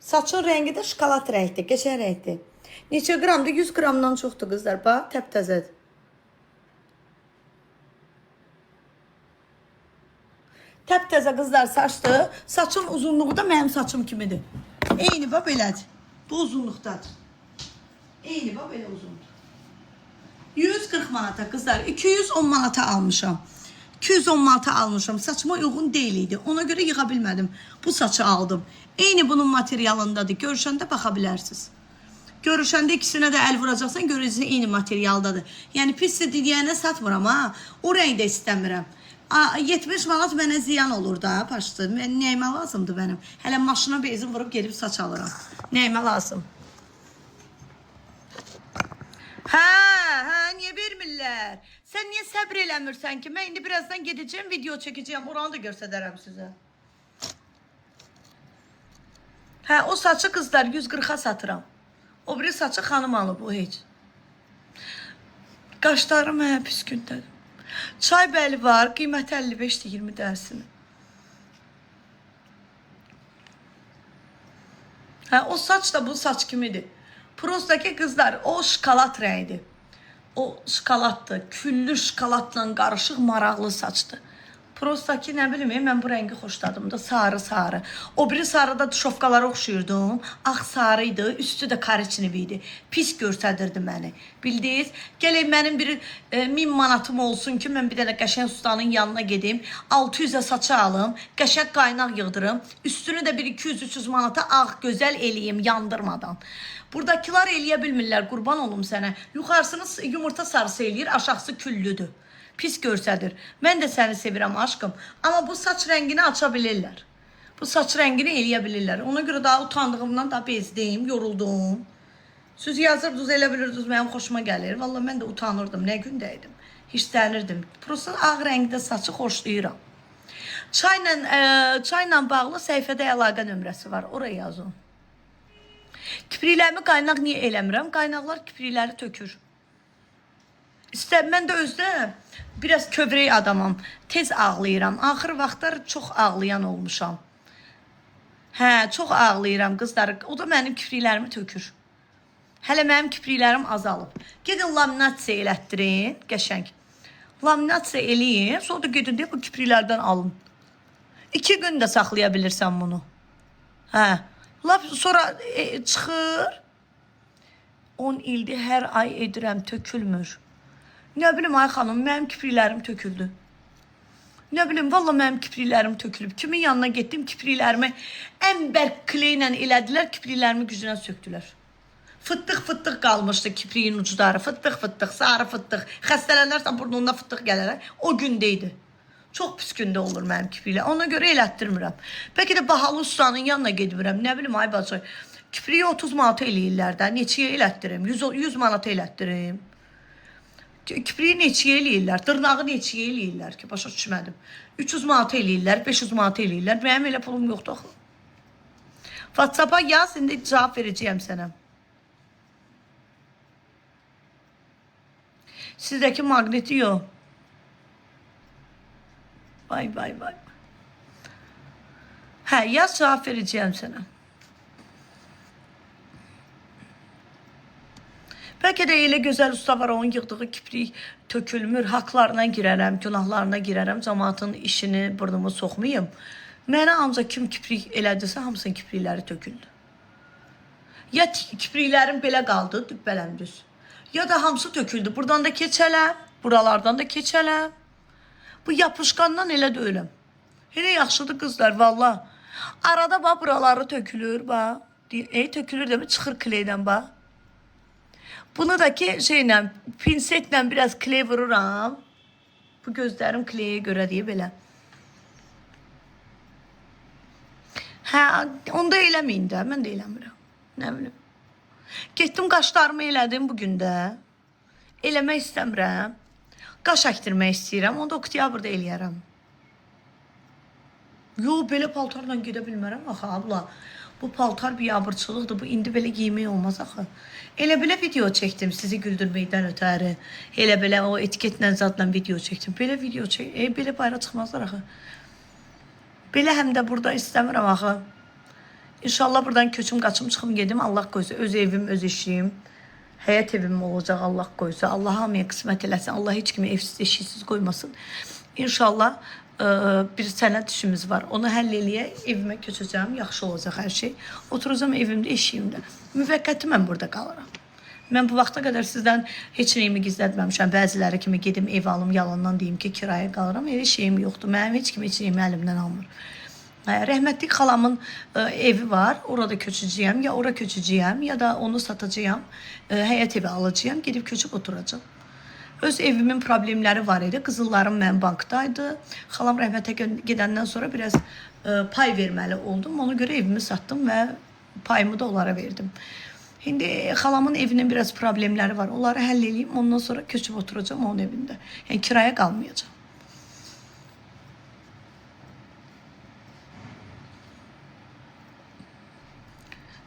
Saçın rəngi də şokolad rəngdir, qəşəng rəngdir. Neçə qramdır? 100 qramdan çoxdur qızlar. Bax, təp-təzədir. Təp-təzə qızlar saçdır. Saçın uzunluğu da mənim saçım kimidir. Eyni bax belədir. Bu uzunluqdadır. Eyni bax belə uzundur. 140 manata qızlar. 210 manata almışam. 210 manata almışam. Saçıma uyğun deyil idi. Ona görə yığa bilmədim. Bu saçı aldım. Eyni bunun materialındadır. Görüşəndə baxa bilərsiniz. Görüşəndə ikisinə də əl vuracaqsan, görəcəksən eyni materialdadır. Yəni pisdir deyənə satmıram ha. O rəngdə istəmirəm. 70 manat mənə ziyan olur da, başdı. Nəyimə lazımdır mənim? Hələ maşına benzin vurub gelib saç alıram. Nəyimə lazım? Hə, niyə vermirlər? Sən niyə səbr eləmirsən ki? Mən indi birazdan gedəcəm, video çəkəcəyəm. Oranı da göstərərəm sizə. Hə, o saçı qızlar 140-a satıram. O biri saçı xanım alıb, o heç. Qaşlarım pis gündədir. Çay bəli var, qiyməti 55-dir 20 dərsini. Hə, o saç da bu saç kimidir. Prostaki qızlar, o şokolad rəngidir. O şokoladdır, küllü şokoladla qarışıq maraqlı saçdır. Prosta ki, nə bilim, mən bu rəngi xoşladım da, sarı. O biri sarıda şofkalara oxşuyurdum. Ağ sarıydı, üstü də kariçnivi idi. Pis görsədirdi məni. Bildiniz? Gələk mənim bir 1000 manatım olsun ki, mən bir dənə qəşəng ustanın yanına gedim, 600-ə saça alım, qəşəng qaynaq yığdırım, üstünü də bir 200-300 manata ağ gözəl eləyim yandırmadan. Buradakılar eləyə bilmirlər, qurban olum sənə. Yuxarısını yumurta sarısı eləyir, aşağısı küllüdür. Pis görsədir. Mən də səni sevirəm aşkım. Amma bu saç rəngini aça bilirlər. Bu saç rəngini eləyə bilirlər. Ona görə daha utandığımdan da bezdiyim, yoruldum. Siz yazırdınız, elə bilirdiniz, mənim xoşuma gəlir. Vallahi mən də utanırdım, nə gündəydim. Hirslənirdim. Prosta ağ rəngdə saçı xoşlayıram. Çayla bağlı səhifədə əlaqə nömrəsi var. Oraya yazın. Kipriklərimi qaynaq niyə eləmirəm? Qaynaqlar kiprikləri tökür. Mən də özdə biraz kövrək adamam. Tez ağlayıram. Axır vaxtlar çox ağlayan olmuşam. Hə, çox ağlayıram qızlar. O da mənim kipriklərimi tökür. Hələ mənim kipriklərim azalıb. Gedin laminasiya elətdirin. Qəşəng. Laminasiya eləyin. Sonra da gedin deyə bu kipriklərdən alın. 2 gün də saxlaya bilirsən bunu. Hə. Sonra çıxır. 10 ildir hər ay edirəm, tökülmür. Nə bilim ay xanım, mənim kipriklərim töküldü. Nə bilim, valla mənim kipriklərim tökülüb. Kimin yanına getdim, kipriklərimi ən bərk kleylə elədilər, kipriklərimi gücünə söktülər. Fıttıq qalmışdı kipriyin ucları, fıttıq, sarı fıttıq. Xəstələnərsən burnunda fıttıq gələrək, o gündəydi. Çox pis gündə olur mənim kipriklər, ona görə elətdirmirəm. Bəlkə də bahalı ustanın yanına gedmirəm, nə bilim ay bacı. Kipriyi 30 manata eləyirlər də, neçəyə elətdirim, 100 manata elətdirim. Kipriyi neçəyə eləyirlər, dırnağı neçəyə eləyirlər ki, başa düşmədim. 300 manata eləyirlər, 500 manata eləyirlər, mənim elə pulum yoxdur axı. WhatsApp-a yaz, indi cavab verəcəyəm sənə. Sizdəki magneti yox. Vay. Hə, yaz, cavab verəcəyəm sənə. Bəlkə də elə gözəl usta var, onun yığdığı kiprik tökülmür, haqlarına girərəm, günahlarına girərəm, cəmaatın işini burnumu soxmayım. Mənə ancaq kim kiprik elədirsə, hamısının kiprikləri töküldü. Ya kipriklərim belə qaldı, dübbələm düz. Ya da hamısı töküldü. Buradan da keçələm, buralardan da keçələm. Bu yapışqandan elə deyiləm. Elə yaxşıdır qızlar, valla. Arada bax, buraları tökülür, bax. Tökülür demək, çıxır kleydən, bax. Bunu da ki şeylə, pinsetlə biraz kley vururam. Bu gözlərim kleye görə deyə belə. Hə, onda eləməyin də, mən də eləmirəm. Nə bilim. Getdim qaşlarımı elədim bugün də. Eləmək istəmirəm. Qaş əkdirmək istəyirəm, onu da oktyabrda eləyərəm. Yo, belə paltarla gedə bilmərəm axı, abla. Bu paltar biabırçılıqdır, bu indi belə giymək olmaz axı. Elə belə video çəkdim sizi güldürməkdən ötəri. Elə belə o etiketlə zadla video çəkdim. Belə video çəkdim. Belə bayra çıxmazlar axı. Belə həm də burada istəmirəm axı. İnşallah buradan köçüm, qaçım, çıxım gedim. Allah qoysa, öz evim, öz işim. Həyat evim olacaq, Allah qoysa. Allah hamıya qismət eləsin. Allah heç kimi evsiz, eşiksiz qoymasın. İnşallah bir sənət işimiz var. Onu həll eləyək, evimə köçəcəm, yaxşı olacaq hər şey. Oturacam evimdə, eşiyimdə. Müvəqqəti mən burada qalıram. Mən bu vaxta qədər sizdən heç neyimi gizlətməmişəm. Bəziləri kimi gedim, ev alım, yalandan deyim ki, kiraya qalıram. Elə şeyim yoxdur. Mənim heç kimi heç neyimi əlimdən almır. Rəhmətlik xalamın evi var. Orada köçəcəyəm, ya ora köçəcəyəm, ya da onu satacağam. Həyət evi alacağam, gedib köçüb oturacam. Öz evimin problemləri var idi. Qızıllarım mənim bankdaydı. Xalam rəhmətə gedəndən sonra biraz pay verməli oldum. Ona görə evimi satdım və payımı da onlara verdim. İndi xalamın evinin biraz problemləri var. Onları həll edeyim. Ondan sonra köçüb oturacağım onun evində. Yəni kiraya qalmayacağım.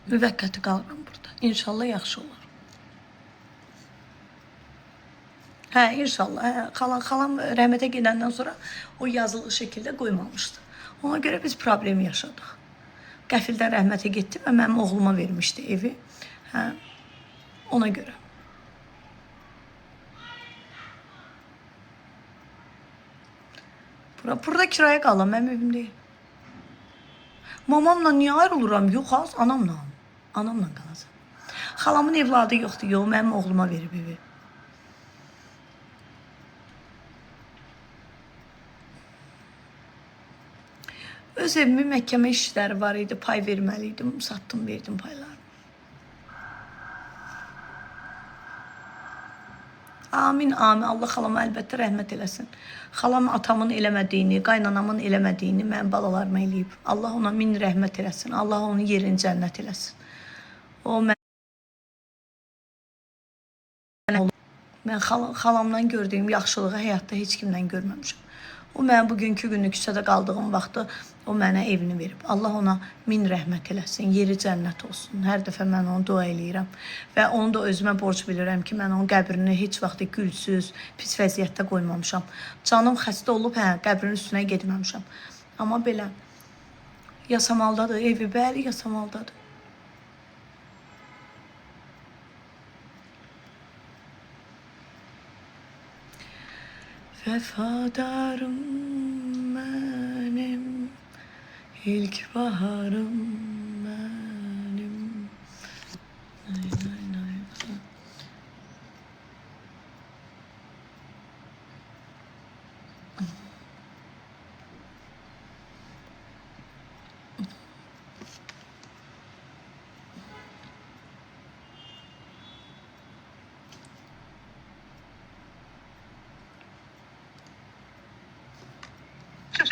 Müvəqqəti qalıram burada. İnşallah yaxşı olur. Hə, inşallah. Hə, xalam rəhmətə gedəndən sonra o yazılı şəkildə qoymamışdı. Ona görə biz problem yaşadıq. Qəfildən rəhmətə getdi və mənim oğluma vermişdi evi. Hə, ona görə. Burada kiraya qalıram, mənim evim deyil. Mamamla niyə ayrılıram? Yox, az anamla. Anamla qalacam. Xalamın evladı yoxdur, yox, mənim oğluma verib evi. Öz evimin məhkəmə işləri var idi, pay verməliydim, satdım, verdim paylarını. Amin, amin. Allah xalama əlbəttə rəhmət eləsin. Xalam atamın eləmədiyini, qaynanamın eləmədiyini mənim balalarıma eləyib. Allah ona min rəhmət eləsin. Allah onun yerini cənnət eləsin. O mən xalamdan gördüyüm yaxşılığı həyatda heç kimdən görməmişəm. O mənə bugünkü günü küçədə qaldığım vaxtı o mənə evini verib. Allah ona min rəhmət eləsin, yeri cənnət olsun. Hər dəfə mən onu dua eləyirəm. Və onu da özümə borc bilirəm ki, mən onun qəbrini heç vaxt gülsüz, pis vəziyyətdə qoymamışam. Canım xəstə olub, qəbrinin üstünə getməmişəm. Amma belə, yasamaldadır, evi bəli yasamaldadır. Vəfadarım mənim, ilk baharım mənim. Nay, nay, nay.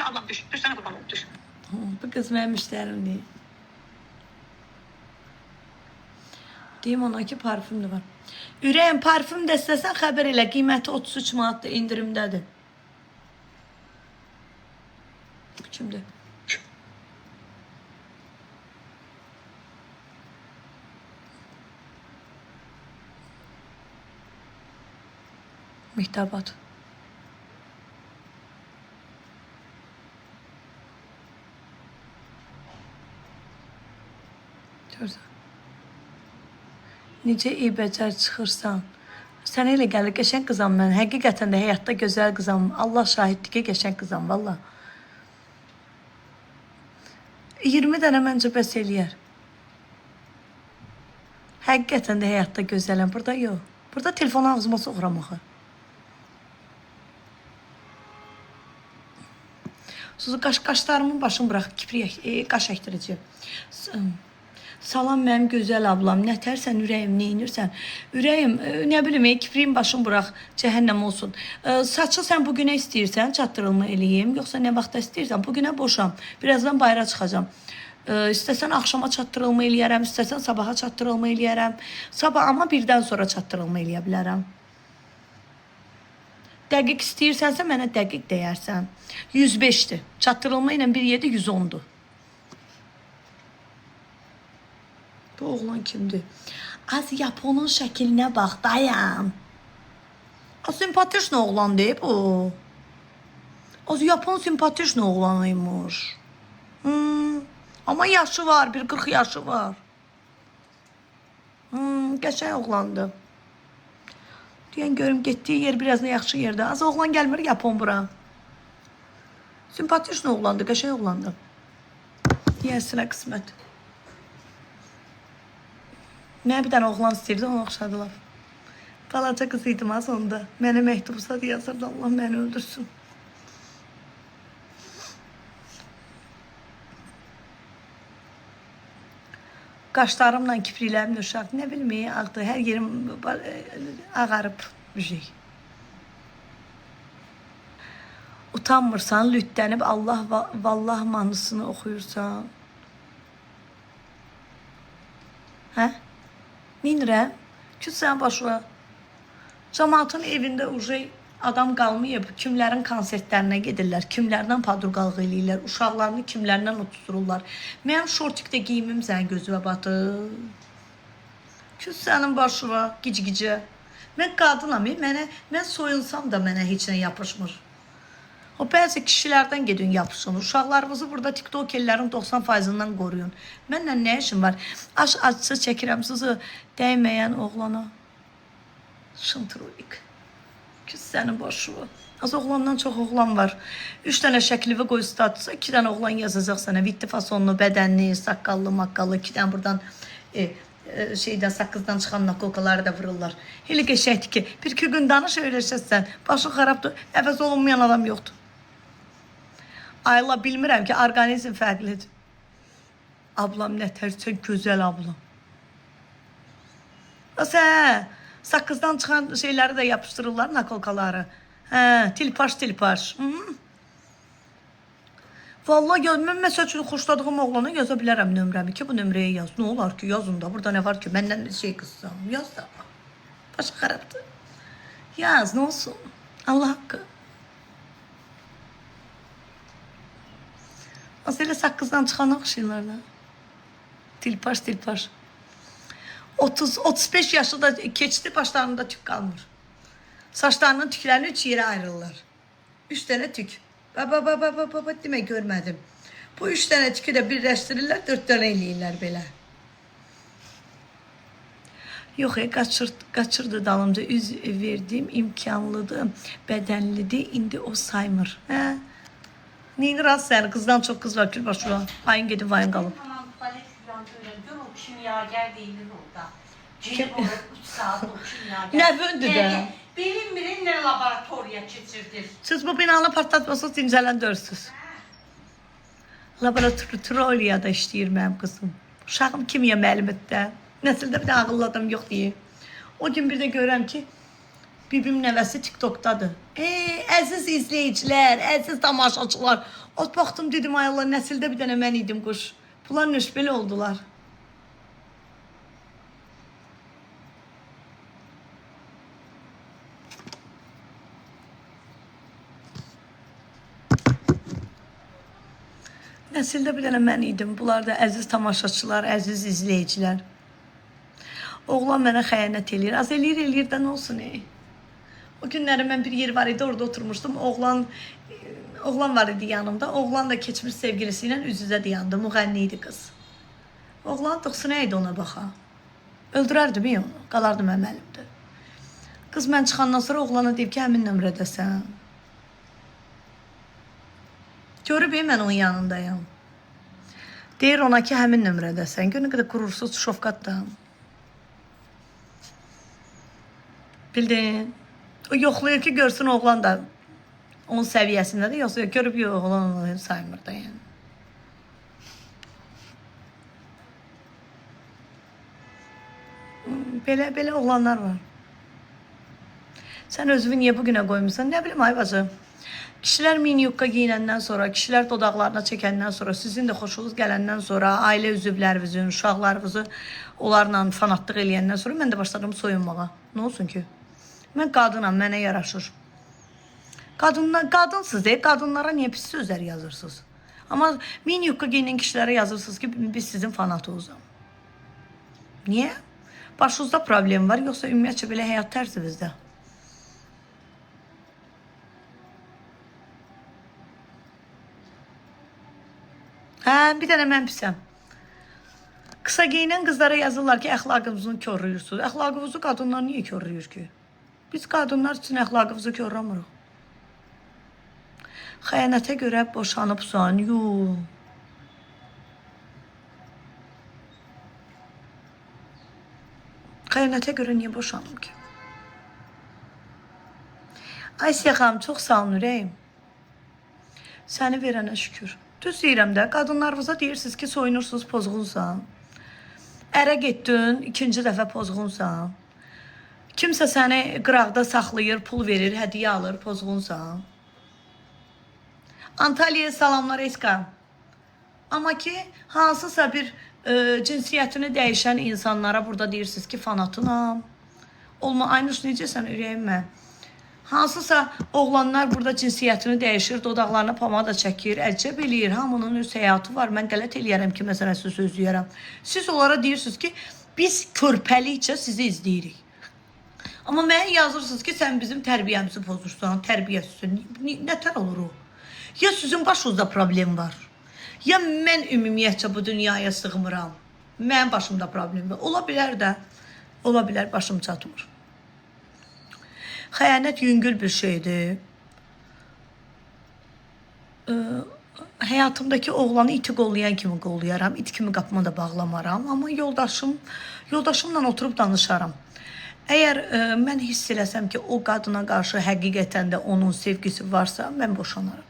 Allah'ım düş. Düş sana kurban olayım. Düş. Bu kız mənim müştərimdir. Deyim ona ki, parfüm də var. Ürəyim, parfüm də istəsən xəbər elə. Qiyməti 33 manatdır, indirimdədir. Kimdir? Mehtabat. Görsən. Necə eybəcər çıxırsan. Sənə elə gəlir, qəşəng qızam mən. Həqiqətən də həyatda gözəl qızam. Allah şahiddir ki, qəşəng qızam, valla. 20 dənə məncə bəs eləyər. Həqiqətən də həyatda gözələm. Burada yox. Burada telefonu ağzıma soxuram axı. Suzu qaşlarımın başını bırax, kipriyə, qaş əkdirəcəm. Salam mənim gözəl ablam, nətərsən ürəyim, neyinirsən? Ürəyim, nə bilim, kipriyin başını bırax, cəhənnəm olsun. Saçı sən bugünə istəyirsən, çatdırılma eləyim, yoxsa nə vaxtda istəyirsən? Bugünə boşam, birazdan bayra çıxacam. İstəsən axşama çatdırılma eləyərəm, istəsən sabaha çatdırılma eləyərəm. Sabah amma birdən sonra çatdırılma eləyə bilərəm. Dəqiq istəyirsənsə mənə dəqiq deyərsən. 105'dir. Çatdırılma ilə 1.7 110'dur. Bu oğlan kimdir? Az Yaponun şəklinə bax, dayan. O simpatişli oğlan deyib o. O Yapon simpatişli oğlanıymış. Ama yaşı var, bir 40 yaşı var. Qəşəng oğlandı. Deyən görüm, getdiyi yer biraz da yaxşı yerdə. Az oğlan gəlmir Yapon bura. Simpatişli oğlandı, qəşəng oğlandı. Deyəsinə qismət. Nə bir dənə oğlan istəyirdi, onu oxşadılar. Balaca qız idim az onda. Mənə məktubsa yazırdı, Allah məni öldürsün. Qaşlarımla kipriklərim uşaq, nə bilməyim, ağdı, hər yerim ağarıb bir şey. Utanmırsan, lütlənib Allah vallah manısını oxuyursan. Hə? Ninirəm, küsən başına. Cəmaatın evində uje adam qalmayıb, kimlərin konsertlərinə gedirlər, kimlərdən padurqalıq eləyirlər, uşaqlarını kimlərdən ututururlar. Mənim şortikdə giyimim sən gözümə batır. Küsənin başına, gic-gicə. Mən qadınam, mən soyunsam da mənə heç nə yapışmır. O bəzi kişilərdən gedin yapışın. Uşaqlarımızı burada tiktokerlərin 90%'ından qoruyun. Mənlə nə işim var? Acısı çəkirəm sizi dəyməyən oğlana. Şıntırulik. Küs sənin boşluğu. Az oğlandan çox oğlan var. 3 dənə şəklivi qoy statusa, 2 dənə oğlan yazacaq sənə. Vitdi fasonlu, bədənli, saqqallı, maqqallı, 2 dənə buradan şeydən, saqqızdan çıxan nakolkaları da vururlar. Elə qəşəkdir ki, bir-iki gün danış öyrəşəsən, başın xarabdır, əvəz olunmayan adam yoxdur. Ayla bilmirəm ki, orqanizm fərqlidir. Ablam nətərsə gözəl ablam. Hə, saqqızdan çıxan şeyləri də yapışdırırlar, nakolkaları. Hə, tilpaş. Vallahi mən məsəl üçün xoşladığım oğlana yaza bilərəm nömrəmi ki, bu nömrəyə yaz. Nə olar ki, yazın da. Burada nə var ki, məndən şey qızsam, yaz da. Başı xarabdır. Yaz, nə olsun? Allah haqqı. Az elə saqqızdan çıxan oxşayırlar da. Tilpaş. 30-35 yaşı da keçdi, başlarında tük qalmır. Saçlarının tüklərini 3 yerə ayrılırlar. 3 dənə tük. Baba demə görmədim. Bu 3 dənə tükü də birləşdirirlər, 4 dənə eləyirlər belə. Yox, qaçırdı dalımca, üz verdim, imkanlıdır, bədənlidir, indi o saymır. Hə? Neyin rast səni, qızdan çox qız var, gül başına. Ayın gedin, vayın qalın. Tamam, tuvalet falan böyle. Dur o kimyager değilim orada. Gelip orada 3 saat o kimyager. Nə vöndü də? Bilinmir ne laboratoriya keçirdir. Siz bu binanı partlatmasınız, dincələndirirsiniz. Laboratoriyada işləyir mənim qızım. Uşağım kimya müəllimətdə. Nəsildə bir də ağıllı adam yox deyir. O gün bir də görürəm ki, bibim nəvəsi TikTokdadır. Əziz izləyicilər, əziz tamaşaçılar. O baxdım dedim, ay Allah, nəsildə bir dənə mən idim quş. Bunlar nöş belə oldular. Nəsildə bir dənə mən idim. Bunlar da əziz tamaşaçılar, əziz izləyicilər. Oğlan mənə xəyanət eləyir. Az eləyir də nə olsun? O günləri mən bir yer var idi, orada oturmuşdum. Oğlan var idi yanımda. Oğlan da keçmiş sevgilisi ilə üz-üzə dayandı. Müğənni idi qız. Oğlan dıxsı nə idi ona baxa? Öldürərdim onu. Qalardım əməlimdə. Qız mən çıxandan sonra oğlana deyib ki, həmin nömrədəsən. Görüb mən onun yanındayım. Deyir ona ki, həmin nömrədəsən. Gör nə qədər qurursuz şofqatdan. Bildin? O yoxlayır ki, görsün oğlan da onun səviyyəsindədir. Yoxsa görüb oğlan onu saymır da yəni. Belə oğlanlar var. Sən özünü niyə bugünə qoymuşsan? Nə bilim, ay bacı. Kişilər mini yukka giyinəndən sonra, kişilər dodaqlarına çəkəndən sonra, sizin də xoşunuz gələndən sonra, ailə üzvlərinizin, uşaqlarınızı onlarla fanatlıq eləyəndən sonra mən də başladım soyunmağa. Nə olsun ki? Mən qadınam, mənə yaraşır. Qadınsınız deyil, qadınlara niyə pis sözlər yazırsınız? Amma mini yukka giyinən kişilərə yazırsınız ki, biz sizin fanatınızam. Niyə? Başınızda problem var, yoxsa ümumiyyətcə belə həyat tərzinizdə? Hə, bir dənə mən pisəm. Qısa giyinən qızlara yazırlar ki, əxlaqınızı körlüyürsünüz. Əxlaqınızı qadınlar niyə körlüyür ki? Biz qadınlar üçün əxlaqımızı körləmirik. Xəyanətə görə boşanıbsan, yuh. Xəyanətə görə niyə boşanım ki? Aysiyə xanım, çox sağ olun ürəyim. Səni verənə şükür. Düz deyirəm də, qadınlarınıza deyirsiniz ki, soyunursunuz, pozğunsan. Ərə getdin, ikinci dəfə pozğunsan. Kimsə səni qıraqda saxlayır, pul verir, hədiyyə alır, pozğunsan. Antalya'ya salamlar Eska. Amma ki, hansısa bir cinsiyyətini dəyişən insanlara burada deyirsiniz ki, fanatınam. Olma, aynı necəsən ürəyim mən. Hansısa oğlanlar burada cinsiyyətini dəyişir, dodaqlarına pomada çəkir, əlcəb eləyir, hamının öz həyatı var. Mən qələt eləyərəm ki, məsələn, siz sözləyərəm. Siz onlara deyirsiniz ki, biz körpəlikcə sizi izləyirik. Amma mənə yazırsınız ki, sən bizim tərbiyəmizi pozursan, tərbiyəsizsin. Nətər olur o? Ya sizin başınızda problem var, ya mən ümumiyyətcə bu dünyaya sığmıram. Mənim başımda problem var. Ola bilər də, ola bilər başım çatmır. Xəyanət yüngül bir şeydir. həyatımdakı oğlanı iti qollayan kimi qollayaram, it kimi qapıma da bağlamaram, amma yoldaşımla oturub danışaram. Əgər mən hiss eləsəm ki, o qadına qarşı həqiqətən də onun sevgisi varsa, mən boşanaram.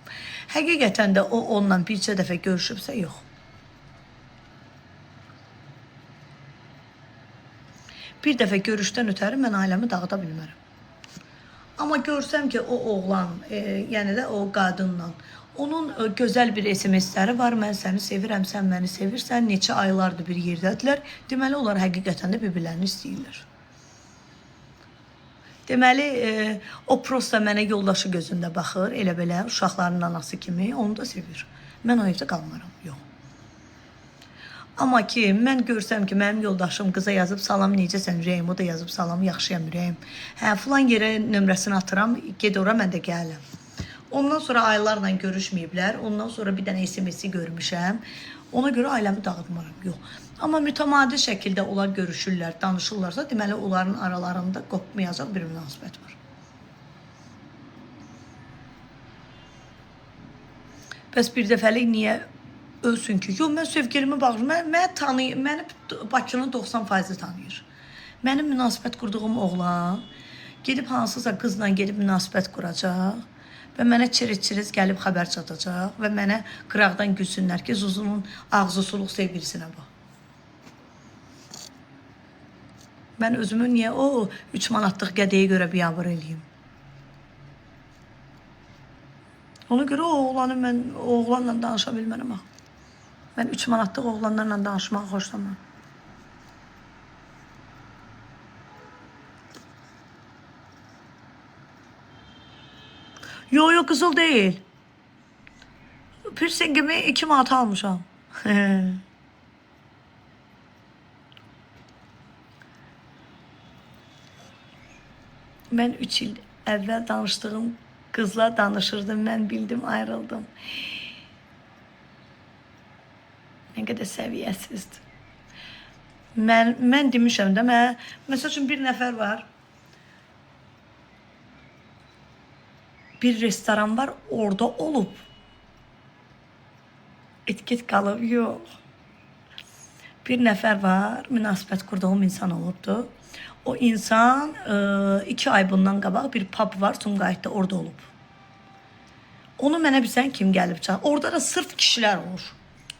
Həqiqətən də o onunla bircə dəfə görüşübsə, yox. Bir dəfə görüşdən ötəri mən ailəmi dağıda bilmərəm. Amma görsəm ki, o oğlan, yəni də o qadınla, onun gözəl bir SMS-ləri var, mən səni sevirəm, sən məni sevirsən, neçə aylardır bir yerdədirlər, deməli, onlar həqiqətən də bir-birlərini istəyirlər. Deməli, o prosta mənə yoldaşı gözündə baxır, elə belə uşaqların anası kimi, onu da sevir. Mən o evdə qalmaram, yox. Amma ki, mən görsəm ki, mənim yoldaşım qıza yazıb, salam, necəsən ürəyim, o da yazıb, salam, yaxşıyam ürəyim. Hə, filan yerə nömrəsini atıram, ged ora, mən də gələm. Ondan sonra aylarla görüşməyiblər, ondan sonra bir dənə SMS-i görmüşəm. Ona görə ailəmi dağıtmaram, yox. Amma mütəmadi şəkildə onlar görüşürlər, danışırlarsa, deməli, onların aralarında qopmayacaq bir münasibət var. Bəs bir dəfəlik niyə ölsün ki? Yox, mən sevgilimi bağışlayım. Məni Bakının 90% tanıyır. Mənim münasibət qurduğum oğlan gedib hansısa qızla gedib münasibət quracaq və mənə çiriz gəlib xəbər çatacaq və mənə qıraqdan gülsünlər ki, Zuzunun ağzı suluq sevgilisinə bax. Mən özümü niyə o 3 manatlıq qədəyə görə biabır eləyim? Ona görə o oğlanla danışa bilmərəm. Mən 3 manatlıq oğlanlarla danışmağı xoşlamam. Yo, qızıl deyil. Piercingimi 2 manat almışam. Mən 3 il əvvəl danışdığım qızla danışırdım, mən bildim, ayrıldım. Nə qədər səviyyəsizdir. Mən demişəm də, məsəl üçün bir nəfər var, bir restoran var, orada olub. Etiket qalıb, yox. Bir nəfər var, münasibət qurduğum insan olubdur. O insan 2 ay bundan qabaq bir pub var, Sumqayıtda, orada olub. Onu mənə bilsən kim gəlib çağır. Orada da sırf kişilər olur.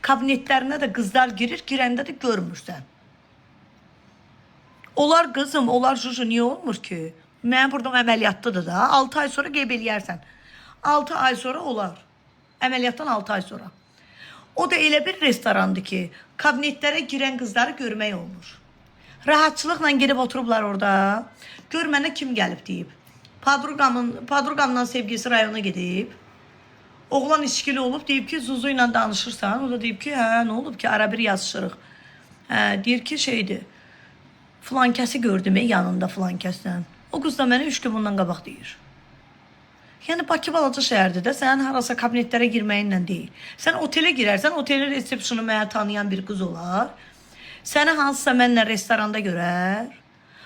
Kabinetlərinə də qızlar girir, girəndə də görmürsən. Onlar qızım, onlar juju niyə olmur ki? Mənim buradan əməliyyatlıdır da. 6 ay sonra qeyb eləyərsən. 6 ay sonra olar. Əməliyyatdan 6 ay sonra. O da elə bir restorandır ki, kabinetlərə girən qızları görmək olmur. Rahatçılıqla gedib oturublar orada. Gör mənə kim gəlib deyib. Padruqamla sevgisi rayona gedib. Oğlan içkili olub, deyib ki, Zuzu ilə danışırsan. O da deyib ki, hə, nə olub ki, ara bir yazışırıq. Hə, deyir ki, şeydir, filan kəsi gördüm, yanında filan kəsdən. O qız da mənə 3 gün bundan qabaq deyir. Yəni, Bakı balaca şəhərdir də, sən harasa kabinetlərə girməyinlə deyil. Sən otelə girərsən, otelin resepsiyonu mənə tanıyan bir qız olar. Səni hansısa mənlə restoranda görər.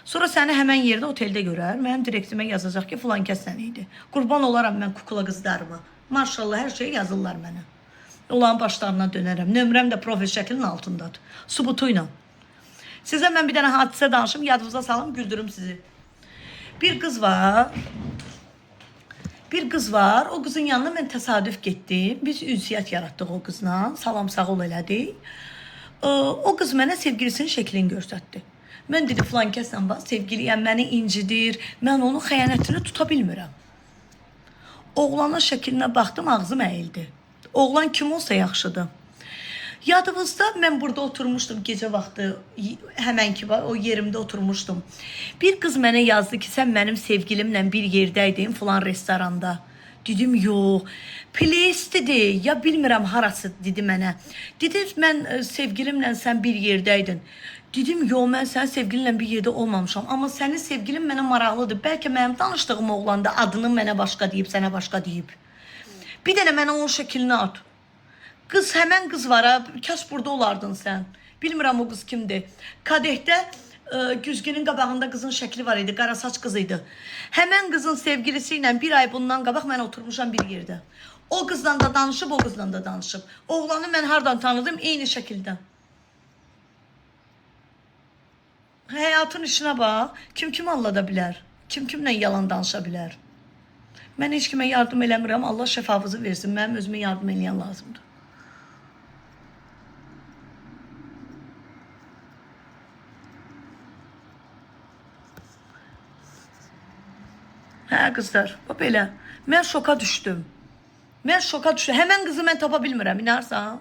Sonra səni həmən yerdə oteldə görər. Mənim direktimə yazacaq ki, filan kəs sən idi. Qurban olaram mən kukla qızlarıma. Maşallah, hər şey yazırlar mənə. Onların başlarına dönərəm. Nömrəm də profil şəklinin altındadır. Subutu ilə. Sizə mən bir dənə hadisə danışım, yadınıza salım, güldürüm sizi. Bir qız var. O qızın yanına mən təsadüf getdim. Biz ünsiyyət yaratdıq o qızla. Salam, sağ ol elədik. O qız mənə sevgilisinin şəklini göstərdi. Mən dedi, filan kəslə var, sevgiliyəm, məni incidir. Mən onun xəyanətini tuta bilmirəm. Oğlanın şəklinə baxdım, ağzım əyildi. Oğlan kim olsa yaxşıdır. Yadınızda mən burada oturmuşdum gecə vaxtı, həmənki var, o yerimdə oturmuşdum. Bir qız mənə yazdı ki, sən mənim sevgilimlə bir yerdəydin filan restoranda. Dedim, yox, place-dir, ya bilmirəm harası, dedi mənə. Dedi, mən sevgilimlə sən bir yerdəydin. Dedim, yox, mən sənin sevgilinlə bir yerdə olmamışam, amma sənin sevgilin mənə maraqlıdır. Bəlkə mənim danışdığım oğlanda adını mənə başqa deyib, sənə başqa deyib. Bir dənə mənə onun şəklini at. Qız, həmən qız var, kəs burada olardın sən. Bilmirəm o qız kimdir. Kadehdə Güzgünün qabağında qızın şəkli var idi, qara saç qız idi. Həmən qızın sevgilisi ilə bir ay bundan qabaq mən oturmuşam bir yerdə. O qızla da danışıb, o qızla da danışıb. Oğlanı mən hardan tanıdım? Eyni şəkildə. Həyatın işinə bax. Kim kimi allada bilər? Kim kimlə yalan danışa bilər? Mən heç kimə yardım eləmirəm. Allah şəfavızı versin. Mənim özümə yardım eləyən lazımdır. Hə qızlar, bax belə. Mən şoka düşdüm. Həmən qızı mən tapa bilmirəm, inarsan?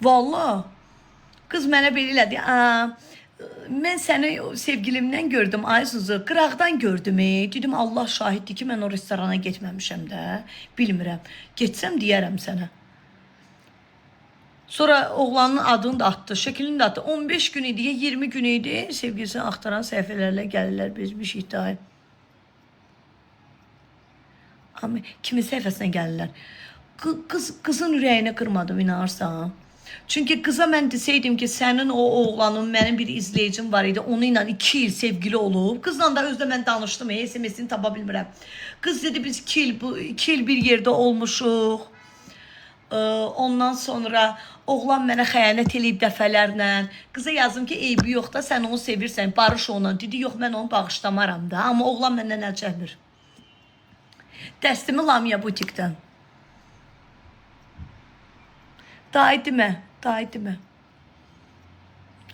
Vallahi, qız mənə belə elədi. Mən səni sevgilimdən gördüm, ay Suzu, qıraqdan gördüm. Dedim, Allah şahiddir ki, mən o restorana getməmişəm də. Bilmirəm. Getsəm deyərəm sənə. Sonra oğlanın adını da atdı, şəklini də atdı. 15 gün idi, 20 gün idi. Sevgilisini axtaran səhifələrlə gəlirlər, biz bir şey iddia. Amma kimin səhifəsinə gəlirlər. Qızın ürəyini qırmadım, inanırsan. Çünki qıza mən deseydim ki, sənin o oğlanın, mənim bir izləyicim var idi, onunla 2 il sevgili olub. Qızla da özdə mən danışdım, SMS-ini tapa bilmirəm. Qız dedi, biz 2 il bir yerdə olmuşuq. Ondan sonra oğlan mənə xəyanət eləyib dəfələrlə. Qıza yazdım ki, eybi yox da, sən onu sevirsən, barış onunla. Dedi, yox, mən onu bağışlamaram da. Amma oğlan məndən əl çəkmir. Dəstimi Lamia butikdən. Daidimə.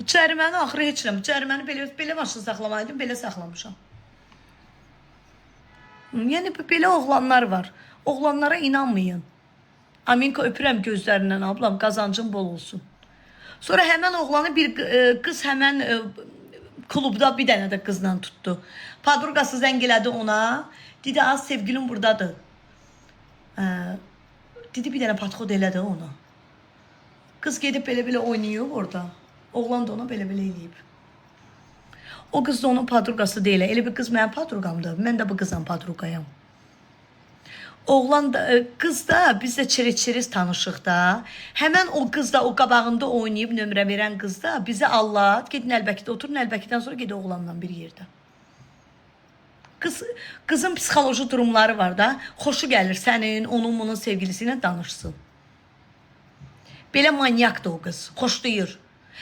Cəriməni axırı heç nəm. Cəriməni belə maşın saxlamaydım, belə saxlamışam. Yəni, belə oğlanlar var. Oğlanlara inanmayın. Aminka, öpürəm gözlərindən, ablam, qazancın bol olsun. Sonra həmən oğlanı bir qız həmən klubda bir dənə də qızla tutdu. Padurqası zəng elədi ona. Dedi, az sevgilim buradadır. Dedi, bir dənə padxod elədi ona. Qız gedib belə-belə oynayıb orada. Oğlan da ona belə-belə eləyib. O qız da onun padurqası deyil. Elə bir qız mənim padurqamdır. Mən də bu qızla padurqayam. Oğlan da, qız da, biz də çerez tanışıq da. Həmən o qız da, o qabağında oynayıb nömrə verən qız da, bizi Allah, gedin Əlbəkidə oturun, Əlbəkiddən sonra gedi oğlanla bir yerdə. Qızın psixoloji durumları var da, xoşu gəlir sənin, onun, bunun sevgilisi ilə danışsın. Belə manyakdır o qız, xoşlayır.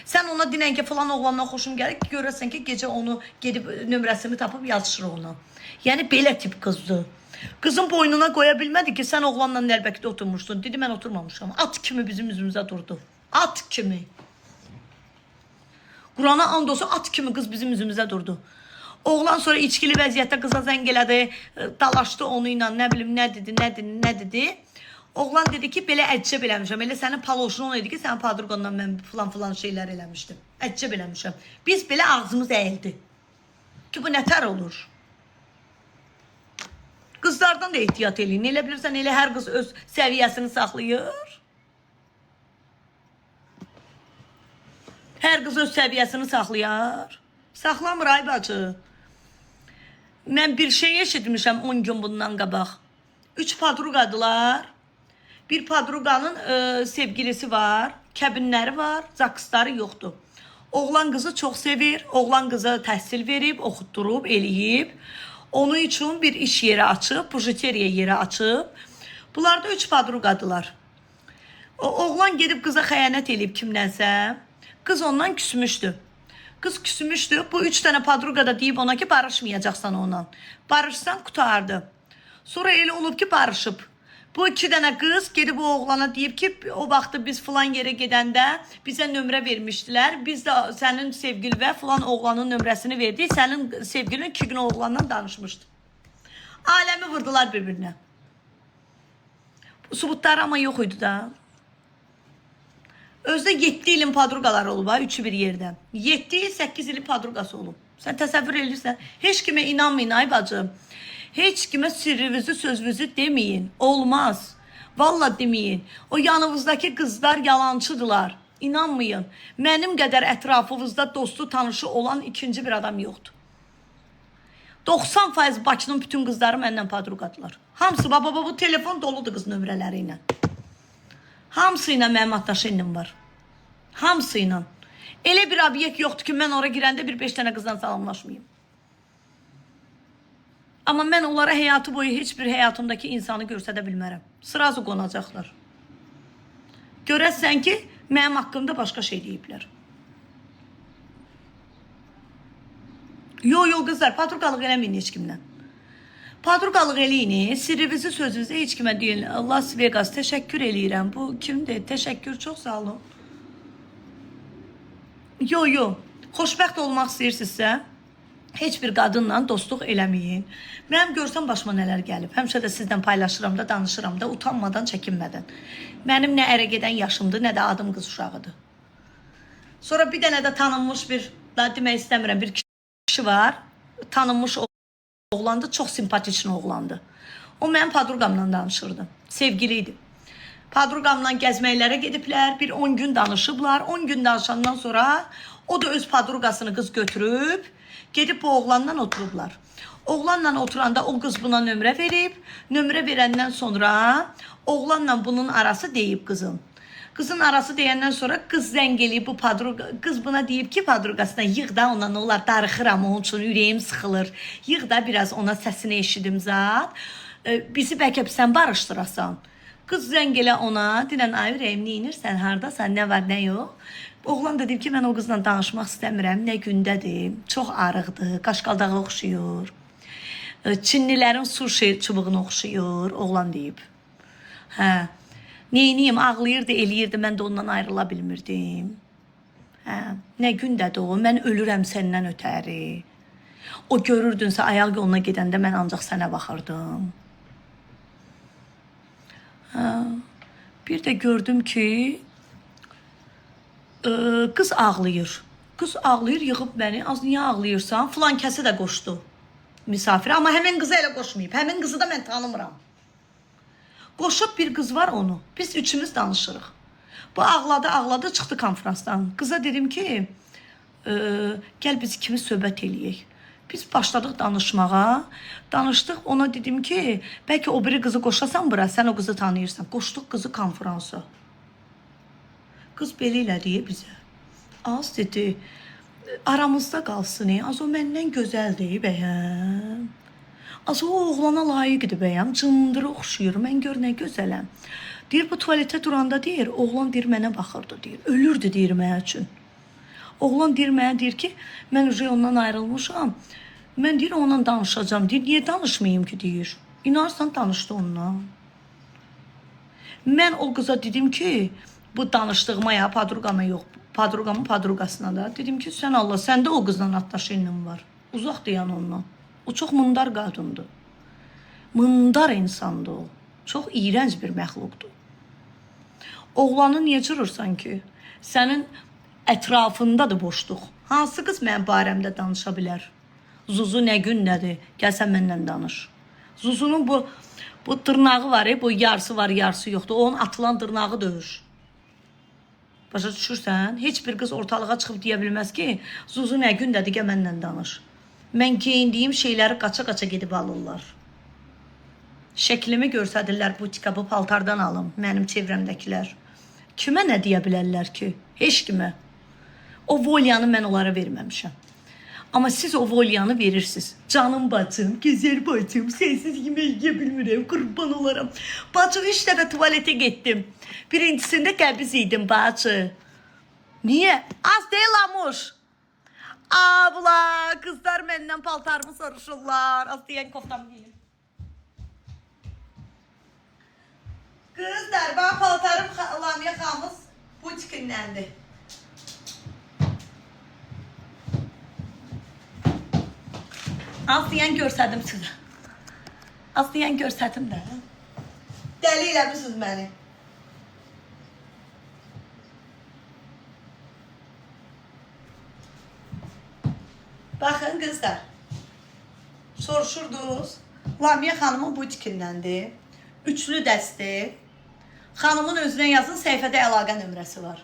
Sən ona dinən ki, falan oğlandan xoşum gəlir ki, görəsən ki, gecə onu gedib nömrəsini tapıb yazışır ona. Yəni, belə tip qızdır. Qızın boynuna qoya bilmədi ki, sən oğlanla Əlbəkidə oturmuşsun. Dedi, mən oturmamışam. At kimi bizim üzümüzə durdu. At kimi. Qurana and olsa at kimi qız bizim üzümüzə durdu. Oğlan sonra içkili vəziyyətdə qıza zəng elədi, dalaşdı onu ilə, nə bilim, nə dedi. Oğlan dedi ki, belə əcəb eləmişəm. Elə sənin paloşun idi ki, sənin padurqondan mən filan şeylər eləmişdim. Əcəb eləmişəm. Biz belə ağzımız əyildi. Ki, bu nətər olur? Qızlardan da ehtiyat eləyin. Elə bilirsən, elə hər qız öz səviyyəsini saxlayır. Hər qız öz səviyyəsini saxlayar. Saxlamır, ay bacı. Mən bir şey eşitmişəm 10 gün bundan qabaq. 3 padruqadılar. Bir padruqanın sevgilisi var, kəbinləri var, zakısları yoxdur. Oğlan qızı çox sevir, oğlan qıza təhsil verib, oxutdurub, eləyib. Onun üçün bir iş yeri açıb, bujiteriya yeri açıb. Bunlar da 3 padruqadılar. Oğlan gedib qıza xəyanət eləyib kimlənsə, qız ondan küsmüşdü. Qız küsmüşdü, bu 3 dənə padruqa da deyib ona ki, barışmayacaqsan ondan. Barışsan, qutardı. Sonra elə olub ki, barışıb. Bu 2 dənə qız gedib o oğlana deyib ki, o vaxtı biz filan yerə gedəndə bizə nömrə vermişdilər. Biz də sənin sevgili və filan oğlanın nömrəsini verdik. Sənin sevgilin 2 gün oğlanla danışmışdı. Aləmi vurdular bir-birinə. Bu subutlar amma yox idi da. Özdə 7 ilin padruqaları olub ha, 3'ü bir yerdən. 7-8 ilin padruqası olub. Sən təsəvvür edirsən. Heç kimə inanmayın ay bacım. Heç kimə sirrinizi, sözünüzü deməyin. Olmaz. Vallahi deməyin. O yanınızdakı qızlar yalancıdırlar. İnanmayın. Mənim qədər ətrafınızda dostu, tanışı olan ikinci bir adam yoxdur. 90% Bakının bütün qızları məndən padruqadılar. Hamısı, baba, bu telefon doludur qız nömrələri ilə. Hamısı ilə mənim addaşıyla var. Hamısı ilə. Elə bir obyekt yoxdur ki, mən ora girəndə bir 5 dənə qızla salamlaşmayayım. Amma mən onlara həyatı boyu heç bir həyatımdakı insanı görsədə bilmərəm. Sırazı qonacaqlar. Görəsən ki, mənim haqqımda başqa şey deyiblər. Yo, qızlar, patruqalıq eləməyin heç kimdən. Patruqalıq eləyin, sirrinizi, sözünüzü heç kimə deyin. Las Vegas, təşəkkür eləyirəm. Bu kimdir? Təşəkkür, çox sağ olun. Yo, xoşbəxt olmaq istəyirsinizsə, heç bir qadınla dostluq eləməyin. Mənim görsəm başıma nələr gəlib. Həmişə də sizdən paylaşıram da, danışıram da, utanmadan, çəkinmədən. Mənim nə ərə gedən yaşımdır, nə də adım qız uşağıdır. Sonra bir dənə də tanınmış bir, daha demək istəmirəm, bir kişi var. Tanınmış oğlandı, çox simpatikli oğlandı. O mənim padruqamla danışırdı. Sevgiliydi. Padruqamla gəzməklərə gediblər, bir 10 gün danışıblar. 10 gün danışandan sonra o da öz padruqasını qız götürüb, gedib bu oğlanla oturublar. Oğlanla oturanda o qız buna nömrə verib. Nömrə verəndən sonra oğlanla bunun arası deyib qızın. Qızın arası deyəndən sonra qız zəng eləyib bu padruqa. Qız buna deyib ki, padruqasına yığ da ona, nə olar, darıxıram onun üçün, ürəyim sıxılır. Yığ da biraz ona səsini eşidim zat. Bizi bəlkə sən barışdırasan. Qız zəng elə ona, deyən ay ürəyim, neynirsən, hardasan, nə var, nə yox. Oğlan da deyib ki, mən o qızla danışmaq istəmirəm, nə gündədir, çox arıqdır, qaşqaldağa oxşuyur. Çinlilərin sushi çubuğuna oxşuyur, oğlan deyib. Hə, neyniyim, ağlayırdı, eləyirdi, mən də ondan ayrıla bilmirdim. Hə, nə gündədir o, mən ölürəm səndən ötəri. O görürdünsə, ayaq yoluna gedəndə mən ancaq sənə baxırdım. Hə, bir də gördüm ki, qız ağlayır. Qız ağlayır, yığıb məni, az niyə ağlayırsan? Filan kəsi də qoşdu misafirə, amma həmin qızı elə qoşmayıb. Həmin qızı da mən tanımıram. Qoşub bir qız var onu. Biz üçümüz danışırıq. Bu ağladı, çıxdı konferansdan. Qıza dedim ki, gəl biz ikimiz söhbət eləyək. Biz başladıq danışmağa. Danışdıq, ona dedim ki, bəlkə o biri qızı qoşasan bura, sən o qızı tanıyırsan. Qoşduq qızı konferansa. Qız belə elədi bizə. Az dedi, aramızda qalsın, az o məndən gözəldir bəyəm. Az o oğlana layiqdir bəyəm, cındırı oxşuyur, mən gör nə gözələm. Deyir, bu tualetə duranda deyir, oğlan deyir, mənə baxırdı, deyir, ölürdü deyir mənə üçün. Oğlan deyir, mənə deyir ki, mən ondan ayrılmışam, mən deyir, onunla danışacağım, deyir, niyə danışmayayım ki, deyir. İnarsan danışdı onunla. Mən o qıza dedim ki, bu danışdığıma ya, padruqama yox, padruqamın padruqasına da. Dedim ki, sən Allah, səndə o qızla atlaşınlığın var. Uzaq deyən ondan. O çox mındar qadındır. Mındar insandır o. Çox iyrənc bir məxluqdur. Oğlanı niyə cırırsan ki? Sənin ətrafındadır boşluq. Hansı qız mənim barəmdə danışa bilər? Zuzu nə gün nədir? Gəl sən mənlə danış. Zuzunun bu dırnağı var, bu yarısı var, yarısı yoxdur. Onun atılan dırnağı döyür. Başa düşürsən? Heç bir qız ortalığa çıxıb deyə bilməz ki, Zuzu nə gün dədi, gəl mənlə danış. Mən geyindiyim şeyləri qaça-qaça gedib alırlar. Şəklimi görsədirlər, butika, bu paltardan alım, mənim çevrəmdəkilər. Kimə nə deyə bilərlər ki? Heç kimə. O volyanı mən onlara verməmişəm. Amma siz o volyanı verirsiniz. Canım bacım, güzel bacım, sensiz yemək yeyə bilmirəm, qurban olaram. Bacım, 3 dəfə tuvalete getdim. Birincisində qəbiz idim, bacı. Niyə? Az deyil amuş. Abla, qızlar məndən paltarımı soruşurlar. Az deyən koftamı deyim. Qızlar, bana paltarım Lamiyə xalımız butikindəndir. Az deyən görsədim sizə. Az deyən görsədim də. Dəli eləmişsiniz məni. Baxın qızlar. Soruşurdunuz. Lamiyə xanımın butikindəndir. Üçlü dəsti. Xanımın özünə yazın, səhifədə əlaqə nömrəsi var.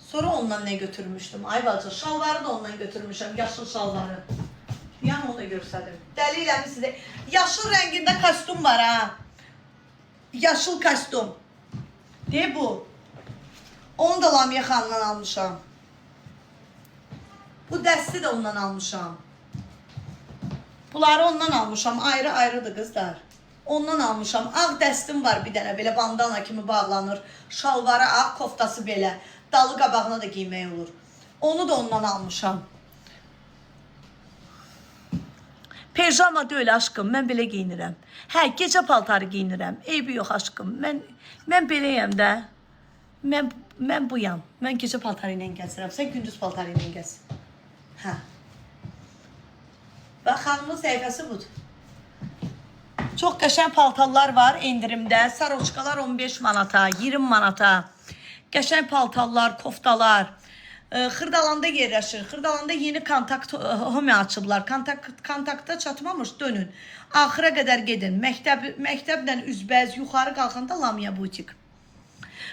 Sonra ondan nə götürmüşdüm? Ay bacı, şalvarı da ondan götürmüşəm, yaşıl şalvarı. Yəni onu da görsədim. Dəli eləmi sizə. Yaşıl rəngində kostyum var ha. Yaşıl kostyum. De bu. Onu da Lamia xanımdan almışam. Bu dəsti də ondan almışam. Bunları ondan almışam. Ayrı-ayrıdır qızlar. Ondan almışam. Ağ dəstim var bir dənə belə bandana kimi bağlanır. Şalvarı ağ, koftası belə. Dalı qabağına da giymək olur. Onu da ondan almışam. Pejama deyil aşkım, mən belə giyinirəm. Hə, gecə paltarı giyinirəm. Eybi yox aşkım. Mən beləyəm də. Mən buyam. Mən gecə paltarı ilə gəzirəm. Sən gündüz paltarı ilə gəz. Hə. Bax, xanımın səhifəsi budur. Çox qəşəng paltarlar var endirimdə. Saroçkalar 15 manata, 20 manata. Qəşəng paltarlar, koftalar. Xırdalanda yerləşir. Xırdalanda yeni kontakt home açıblar. Kontakta çatmamış dönün. Axıra qədər gedin. Məktəblə üzbəz yuxarı qalxanda Lamia butik.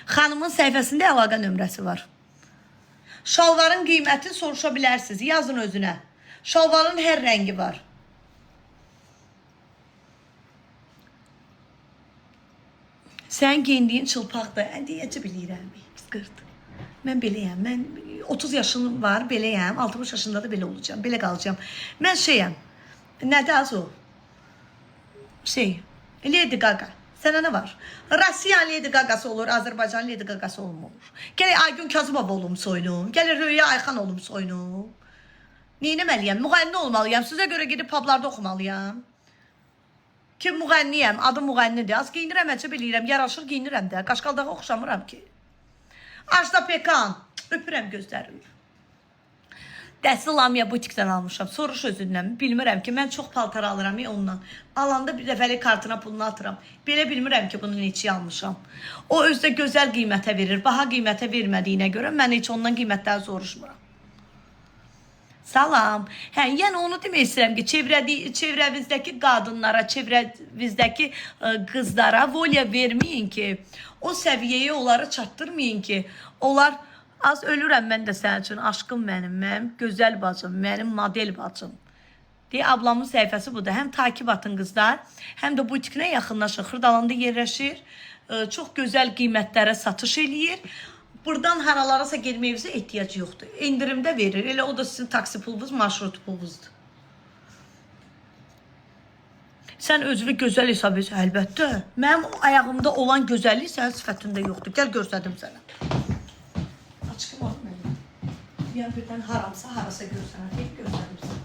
Xanımın səhifəsində əlaqə nömrəsi var. Şalvarın qiyməti soruşa bilərsiniz. Yazın özünə. Şalvarın hər rəngi var. Sən giyindiyin çılpaqdır. Deyəcə bilirəm. Qırt. Mən beləyəm. Mən 30 yaşım var, beləyəm. 60 yaşında da belə olacağam. Belə qalacağam. Mən şeyəm. Nədir az o? Lady Gaga. Sənə nə var? Rusiyan Lady Gagası olur, Azərbaycan Lady Gagası olmur. Gələk Aygün Kazımov olum soyunum. Gələk Röya Ayxan olum soyunum. Neynəməliyəm? Müğənni olmalıyam. Sizə görə gedib publarda oxumalıyam. Ki, müğənniyəm. Adım müğənnidir. Az giyinirəm, əcə bilirəm. Yaraşır giyinirəm də. Qaşqaldağa oxşamıram ki. Ajda Pekan. Öpürəm gözlərimi. Dəsti Lamia butikdən almışam. Soruş özündən. Bilmirəm ki, mən çox paltar alıram ondan. Alanda bir dəfəlik kartına pulunu atıram. Belə bilmirəm ki, bunu neçəyə almışam. O özdə gözəl qiymətə verir. Baha qiymətə vermədiyinə görə mən heç ondan qiymətləri soruşmuram. Salam. Hə, yəni onu demək istəyirəm ki, çevrəvizdəki qadınlara, çevrəvizdəki qızlara volya verməyin ki, o səviyyəyə onları çatdırmayın ki, onlar az ölürəm mən də sənin üçün, aşkım mənim gözəl bacım, mənim model bacım. Deyə ablamın səhifəsi budur. Həm takip atın qızlar, həm də butikinə yaxınlaşın. Xırdalanda yerləşir, çox gözəl qiymətlərə satış eləyir. Buradan haralarasa getməyinizə ehtiyac yoxdur. İndirimdə verir. Elə o da sizin taksi pulunuz, marşrut pulunuzdur. Sən özünü gözəl hesab etsən, əlbəttə. Mənim ayağımda olan gözəllik sənin sifətində yoxdur. Gəl görsədim sənə. Açıqım oldu mənim. Yəni birdən haramsa, harasa görsənə. Hep görsədim sənə.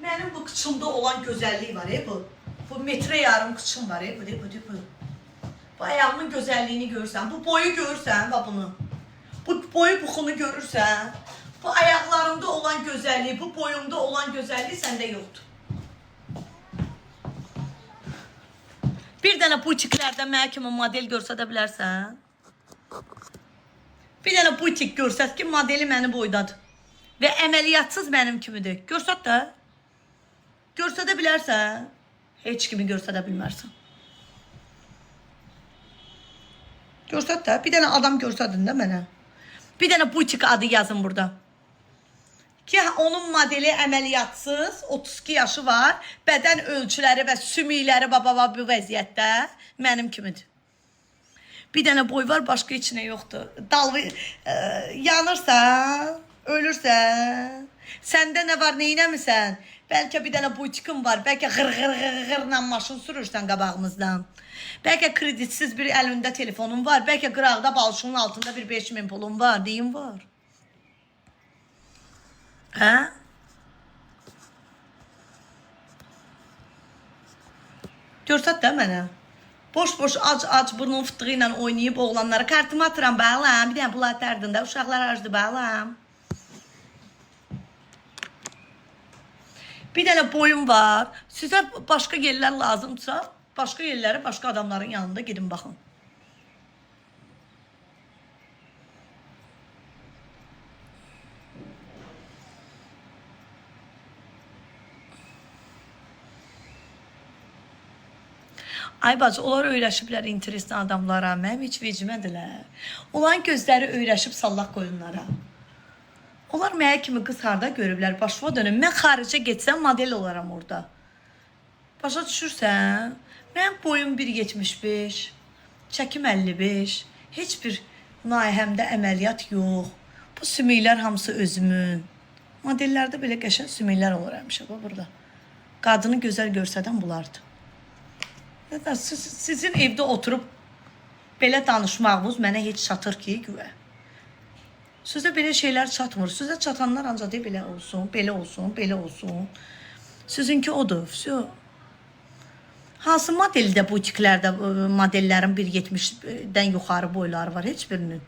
Mənim bu kıçımda olan gözəllik var, bu. Bu metre yarım kıçım var, bu. Bu ayağımın gözəlliyini görürsən, bu boyu görürsən, bunu. Bu boyu buxunu görürsən, bu ayaqlarımda olan gözəllik, bu boyumda olan gözəllik səndə yoxdur. Bir dənə butiklərdə mənə kimi model görsədə bilərsən. Bir dənə butik görsət ki, modeli mənim boydadır. Və əməliyyatsız mənim kimidir. Görsət də. Görsədə bilərsən. Heç kimi görsədə bilmərsən. Görsət də. Bir dənə adam görsədin də mənə. Bir dənə butik adı yazın burada. Ki, onun modeli əməliyyatsız, 32 yaşı var, bədən ölçüləri və sümükləri baba bu vəziyyətdə mənim kimidir. Bir dənə boy var, başqa içinə yoxdur. Yanırsan, ölürsən, səndə nə var, neynəmirsən? Bəlkə bir dənə butikin var, bəlkə qır-qır-qır-qırla maşın sürürsən qabağımızdan. Bəlkə kreditsiz bir əlində telefonun var, bəlkə qıraqda balşunun altında bir 5000 pulun var, deyin var. Hə? Görsət də mənə. Boş-boş, ac burnun fıttığı ilə oynayıb oğlanlara kartımı atıram, bağlam. Bir dənə pula dərdində, uşaqlar acdı, bağlam. Bir dənə boyum var. Sizə başqa yerlər lazımdırsa, başqa yerlərə, başqa adamların yanında gedin, baxın. Ay bacı, onlar öyrəşiblər interesli adamlara, mənim heç vecimədilər. Onların gözləri öyrəşib sallaq qoyunlara. Onlar mənə kimi qız harda görüblər, başıma dönüm. Mən xaricə getsəm model olaram orada. Başa düşürsən? Mənim boyum 1.75, çəkim 55, heç bir Nayəhəmdə əməliyyat yox. Bu sümüklər hamısı özümün. Modellərdə belə qəşəng sümüklər olur həmişə burada. Qadını gözəl görsədən bulardı. Sizin evdə oturub belə danışmağınız mənə heç çatır ki, güvə. Sizə belə şeylər çatmır. Sizə çatanlar ancaq deyə belə olsun, belə olsun, belə olsun. Sizinki odur. Hansı modeldə butiklərdə modellərin 1.70-dən yuxarı boyları var? Heç birinin.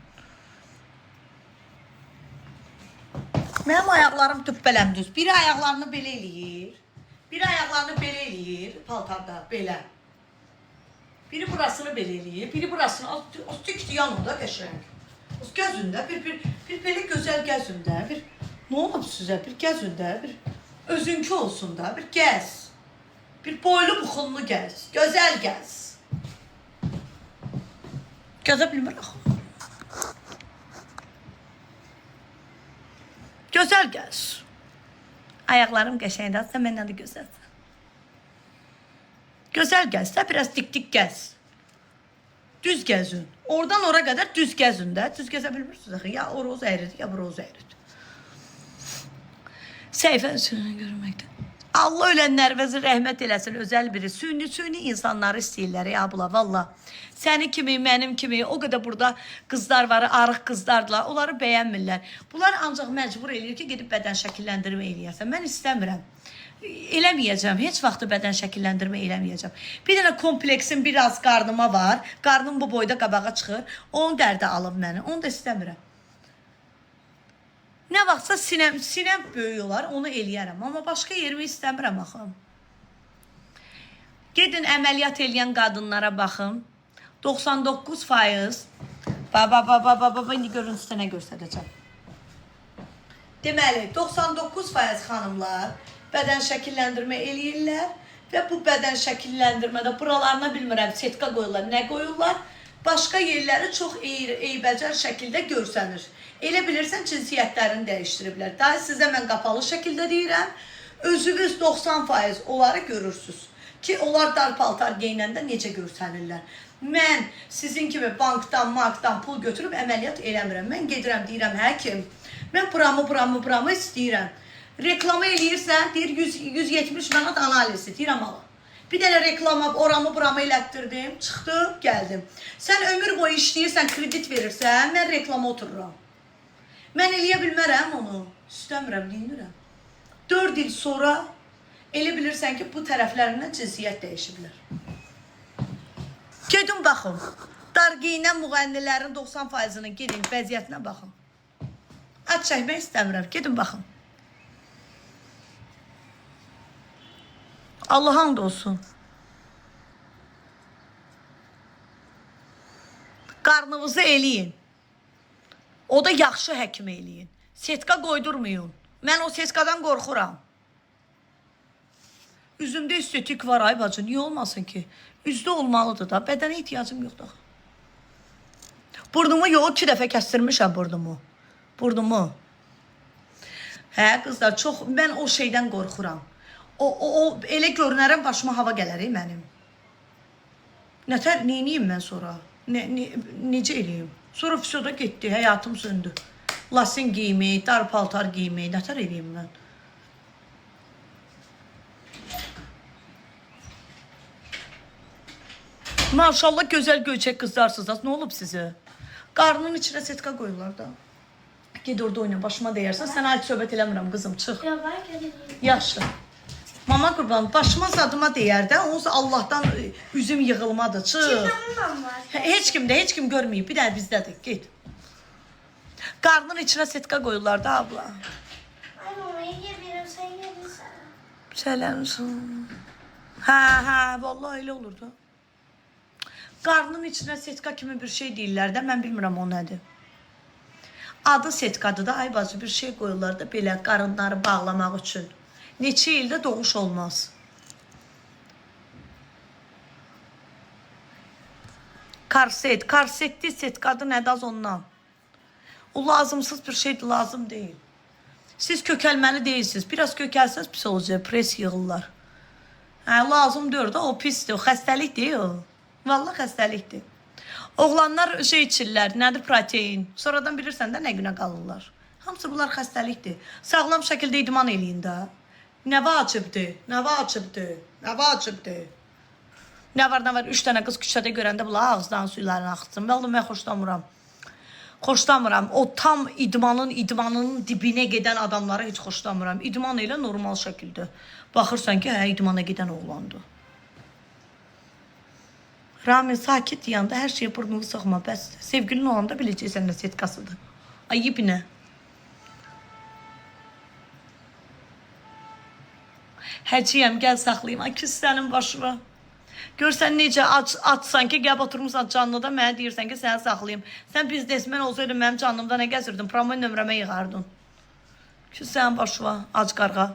Mənim ayaqlarım tüppələm düz. Biri ayaqlarını belə eləyir. Biri ayaqlarını belə eləyir. Paltarda belə. Biri burasını belə eləyir. Biri burasını. O tükdü yanında qəşəng. O gəzündə. Bir belə gözəl gəzündə. Nə olub sizə? Bir gəzündə. Bir özünkü olsun da. Bir gəz. Bir boylu buxunlu gəz. Gözəl gəz. Gəzə bilmirəm. Gözəl gəz. Ayaqlarım qəşəngdir. Sən məndən də gözəlsən. Gözəl gəz. Sən biraz dik gəz. Düz gəzün. Oradan ora qədər düz gəzün də. Düz gəzə bilmirsiniz axı. Ya oroz əyridir, ya buroz əyridir. Səhifə üstünü görməkdə. Allah ölənlərimizə rəhmət eləsin, özəl biri. Süni insanları istəyirlər ya abla, valla. Səni kimi, mənim kimi, o qədər burada qızlar var, arıq qızlardılar, onları bəyənmirlər. Bunlar ancaq məcbur eləyir ki, gedib bədən şəkilləndirmə eləyəsən. Mən istəmirəm. Eləməyəcəm, heç vaxtı bədən şəkilləndirmə eləməyəcəm. Bir dənə kompleksin biraz qarnıma var, qarnım bu boyda qabağa çıxır, onun dərdi alıb məni, onu da istəmirəm. Nə vaxtsa sinəm böyük olar, onu eləyərəm. Amma başqa yerimi istəmirəm axım. Gedin əməliyyat eləyən qadınlara baxın. 99%. Baba, indi görüntüsünə nə göstərəcəm. Deməli, 99% xanımlar bədən şəkilləndirmə eləyirlər və bu bədən şəkilləndirmədə buralarına bilmirəm, setka qoyurlar, nə qoyurlar? Başqa yerləri çox eybəcər şəkildə görsənir. Elə bilirsən cinsiyyətlərini dəyişdiriblər. Daha sizə mən qapalı şəkildə deyirəm. Özünüz 90% onları görürsünüz. Ki onlar dar paltar geyinəndə necə görsənirlər. Mən sizin kimi bankdan pul götürüb əməliyyat eləmirəm. Mən gedirəm, deyirəm, həkim, mən buramı istəyirəm. Reklamı eləyirsən, deyir 170 manat analizi, deyirəm ala. Bir dənə reklama buramı elətdirdim, çıxdım, gəldim. Sən ömür boyu işləyirsən, kredit verirsən, mən reklama otururam. Mən eləyə bilmərəm onu, istəmirəm, deyinirəm. 4 il sonra elə bilirsən ki, bu tərəflərindən cinsiyyət dəyişiblər. Gedin baxın, dar giyinən müğənnilərin 90%-ının gedin, vəziyyətinə baxın. Ad çəkmək istəmirəm, gedin baxın. Allah hamd olsun. Qarnınızı eləyin. O da yaxşı həkim eləyin. Setka qoydurmayın. Mən o setkadan qorxuram. Üzümdə estetik var ay bacı. Niyə olmasın ki? Üzdə olmalıdır da. Bədənə ihtiyacım yoxdur. Burnumu yox, 2 dəfə kəstirmişəm burnumu. Burnumu. Hə qızlar, çox mən o şeydən qorxuram. O elə görünərəm, başıma hava gələr mənim. Nətər, neyniyim mən sonra? Necə eləyim? Sonra fisoda getdi, həyatım söndü. Lasin giymək, dar paltar giymək, nətər eləyim mən? Maşallah gözəl göyçək qızlarsınız, nə olub sizə? Qarnının içinə setka qoyurlar da. Ged orada oyna, başıma deyərsən, sən ayət söhbət eləmirəm qızım, çıx. Yaxşı. Mama qurban, başıma zadıma deyər də, onsuz Allahdan üzüm yığılmadır, çıx. Heç kim görməyib, bir dənə bizdədir, get. Qarnın içinə setka qoyurlar da, abla. Ay mama, yemirəm, sən yemirsən. Sələnsin. Hə, vallahi elə olur da. Qarnın içinə setka kimi bir şey deyirlər də, mən bilmirəm o nədir. Adı setkadır da, ay bacı bir şey qoyurlar da belə qarınları bağlamaq üçün. Neçə ildə doğuş olmaz. Karsetli setkadır nədir ondan. O lazımsız bir şeydir, lazım deyil. Siz kökəlməli deyilsiniz. Biraz kökəlsəz pis olacaq, pres yığırlar. Hə, lazım deyir da, o pisdir, o xəstəlik deyil o. Vallahi xəstəlikdir. Oğlanlar şey içirlər, nədir protein. Sonradan bilirsən də nə günə qalırlar. Hamısı bunlar xəstəlikdir. Sağlam şəkildə idman eləyin də. Nə vacibdir, nə vacibdir, nə vacibdir. Nə var, 3 dənə qız küçədə görəndə bunlar ağızdan suylarını axıtsın. Vallahi mən xoşlamıram. Xoşlamıram. O tam idmanın dibinə gedən adamları heç xoşlamıram. İdman elə normal şəkildə. Baxırsan ki, hə, idmana gedən oğlandır. Ramin sakit yanda hər şeyə burnunu sıxma, bəsdir. Sevgilin olanda biləcəksən nə setkasıdır. Ayıb nə? Həciyəm, gəl saxlayayım. Ay, küs sənin başına. Görsən necə açsan ki, gəlb oturmuşsan canlıda, mənə deyirsən ki, səni saxlayayım. Sən biznesmen olsaydın, mənim canlımda nə gəzirdin? Promo nömrəmə yığardın. Küs sənin başına, ac qarğa.